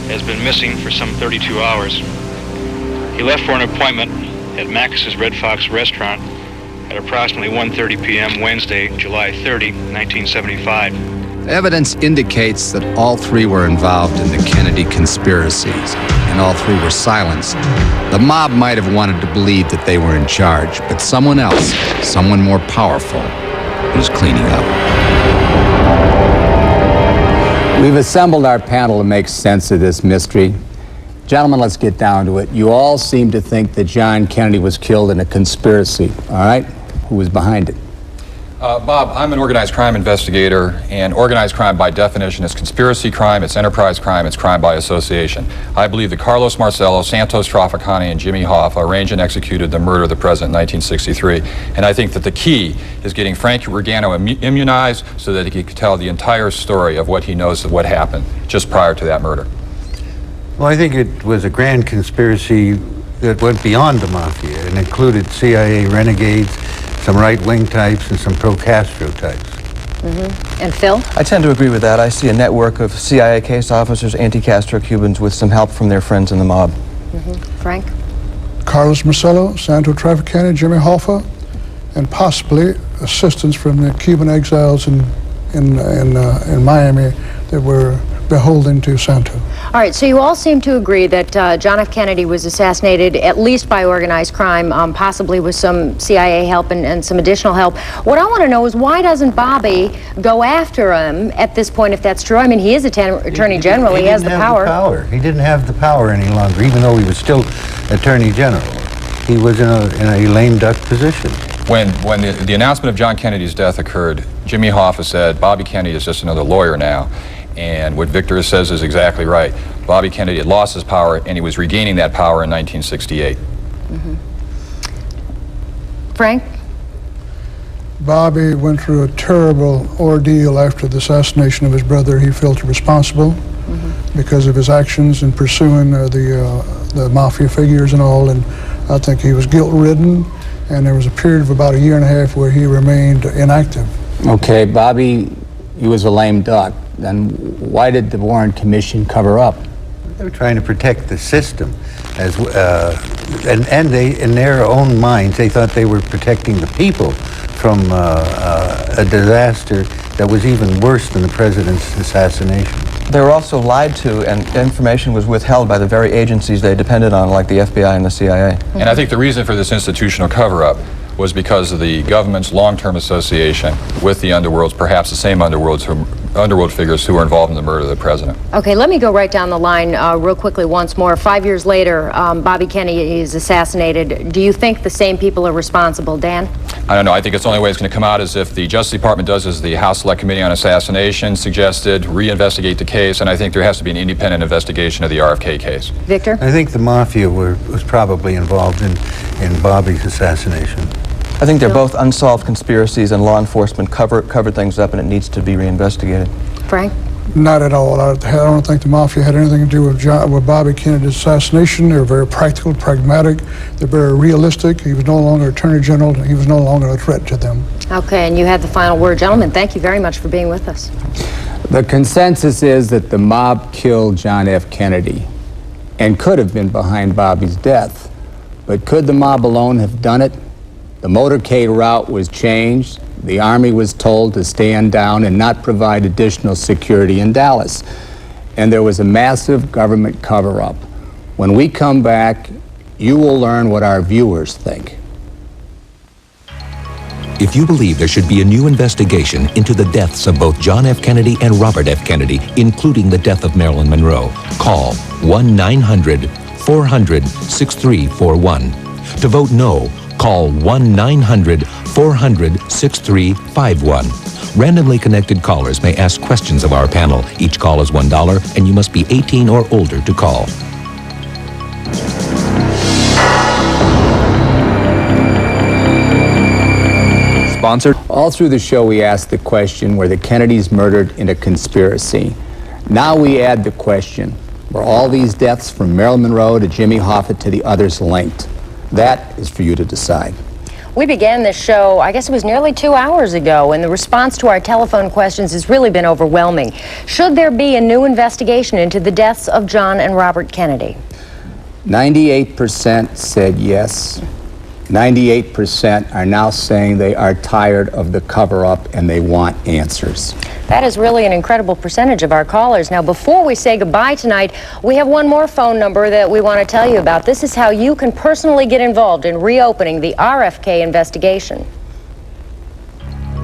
has been missing for some 32 hours. He left for an appointment at Max's Red Fox restaurant at approximately 1:30 p.m. Wednesday, July 30, 1975. Evidence indicates that all three were involved in the Kennedy conspiracies, and all three were silenced. The mob might have wanted to believe that they were in charge, but someone else, someone more powerful, was cleaning up. We've assembled our panel to make sense of this mystery. Gentlemen, let's get down to it. You all seem to think that John Kennedy was killed in a conspiracy, all right? Who was behind it? Bob, I'm an organized crime investigator, and organized crime by definition is conspiracy crime, it's enterprise crime, it's crime by association. I believe that Carlos Marcello, Santos Trafficani, and Jimmy Hoffa arranged and executed the murder of the president in 1963. And I think that the key is getting Frank Ragano immunized so that he could tell the entire story of what he knows of what happened just prior to that murder. Well, I think it was a grand conspiracy that went beyond the mafia and included CIA renegades, some right-wing types, and some pro-Castro types. Mm-hmm. And Phil? I tend to agree with that. I see a network of CIA case officers, anti-Castro Cubans with some help from their friends in the mob. Mm-hmm. Frank? Carlos Marcello, Santo Trafficani, Jimmy Hoffa, and possibly assistance from the Cuban exiles in Miami that were beholden to Santo. All right, so you all seem to agree that John F. Kennedy was assassinated at least by organized crime, possibly with some CIA help and some additional help. What I want to know is why doesn't Bobby go after him at this point, if that's true? I mean, he is Attorney General. He has the power. He didn't have the power any longer, even though he was still Attorney General. He was in a lame duck position. When the announcement of John Kennedy's death occurred, Jimmy Hoffa said, Bobby Kennedy is just another lawyer now. And what Victor says is exactly right. Bobby Kennedy had lost his power, and he was regaining that power in 1968. Frank? Bobby went through a terrible ordeal after the assassination of his brother. He felt responsible because of his actions in pursuing the mafia figures and all, and I think he was guilt-ridden, and there was a period of about a year and a half where he remained inactive. Okay, Bobby, he was a lame duck. Then why did the Warren Commission cover up? They were trying to protect the system, and they, in their own minds, they thought they were protecting the people from a disaster that was even worse than the president's assassination. They were also lied to, and information was withheld by the very agencies they depended on, like the FBI and the CIA. And I think the reason for this institutional cover-up was because of the government's long-term association with the underworlds, perhaps the same underworld figures who were involved in the murder of the president. Okay, let me go right down the line real quickly once more. 5 years later, Bobby Kennedy is assassinated. Do you think the same people are responsible, Dan? I don't know. I think it's the only way it's going to come out is if the Justice Department does as the House Select Committee on Assassination suggested, reinvestigate the case, and I think there has to be an independent investigation of the RFK case. Victor? I think the mafia was probably involved in Bobby's assassination. I think they're both unsolved conspiracies, and law enforcement covered things up, and it needs to be reinvestigated. Frank? Not at all. I don't think the mafia had anything to do with Bobby Kennedy's assassination. They were very practical, pragmatic. They're very realistic. He was no longer Attorney General. He was no longer a threat to them. Okay, and you had the final word. Gentlemen, thank you very much for being with us. The consensus is that the mob killed John F. Kennedy and could have been behind Bobby's death. But could the mob alone have done it? The motorcade route was changed. The Army was told to stand down and not provide additional security in Dallas. And there was a massive government cover-up. When we come back, you will learn what our viewers think. If you believe there should be a new investigation into the deaths of both John F. Kennedy and Robert F. Kennedy, including the death of Marilyn Monroe, call 1-900-400-6341. To vote no, call 1-900-400-6351. Randomly connected callers may ask questions of our panel. Each call is $1, and you must be 18 or older to call. Sponsored. All through the show, we asked the question, were the Kennedys murdered in a conspiracy? Now we add the question, were all these deaths from Marilyn Monroe to Jimmy Hoffa to the others linked? That is for you to decide. We began this show, I guess it was nearly 2 hours ago, and the response to our telephone questions has really been overwhelming. Should there be a new investigation into the deaths of John and Robert Kennedy? 98% said yes. 98% are now saying they are tired of the cover-up and they want answers. That is really an incredible percentage of our callers. Now, before we say goodbye tonight, we have one more phone number that we want to tell you about. This is how you can personally get involved in reopening the RFK investigation.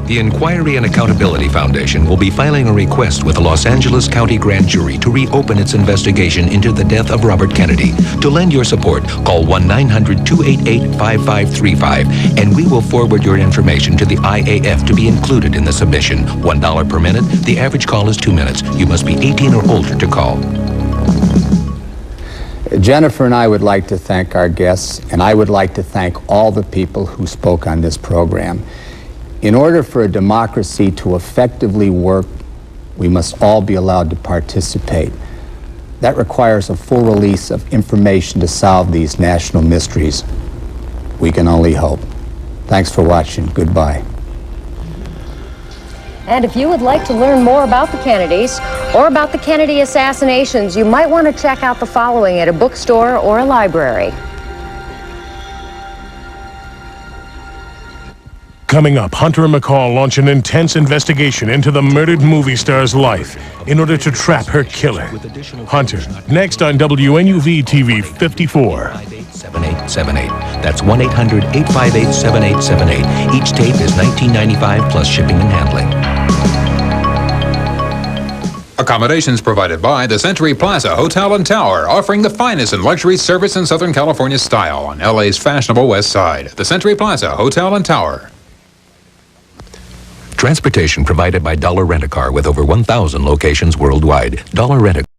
The Inquiry and Accountability Foundation will be filing a request with the Los Angeles County Grand Jury to reopen its investigation into the death of Robert Kennedy. To lend your support, call 1-900-288-5535, and we will forward your information to the IAF to be included in the submission. $1 per minute. The average call is 2 minutes. You must be 18 or older to call. Jennifer and I would like to thank our guests, and I would like to thank all the people who spoke on this program. In order for a democracy to effectively work, we must all be allowed to participate. That requires a full release of information to solve these national mysteries. We can only hope. Thanks for watching. Goodbye. And if you would like to learn more about the Kennedys or about the Kennedy assassinations, you might want to check out the following at a bookstore or a library. Coming up, Hunter and McCall launch an intense investigation into the murdered movie star's life in order to trap her killer. Hunter, next on WNUV TV 54. 7878. That's 1-800-858-7878. Each tape is $19.95 plus shipping and handling. Accommodations provided by the Century Plaza Hotel and Tower, offering the finest in luxury service in Southern California style on LA's fashionable west side. The Century Plaza Hotel and Tower. Transportation provided by Dollar Rent-A-Car with over 1,000 locations worldwide. Dollar Rent-A-Car.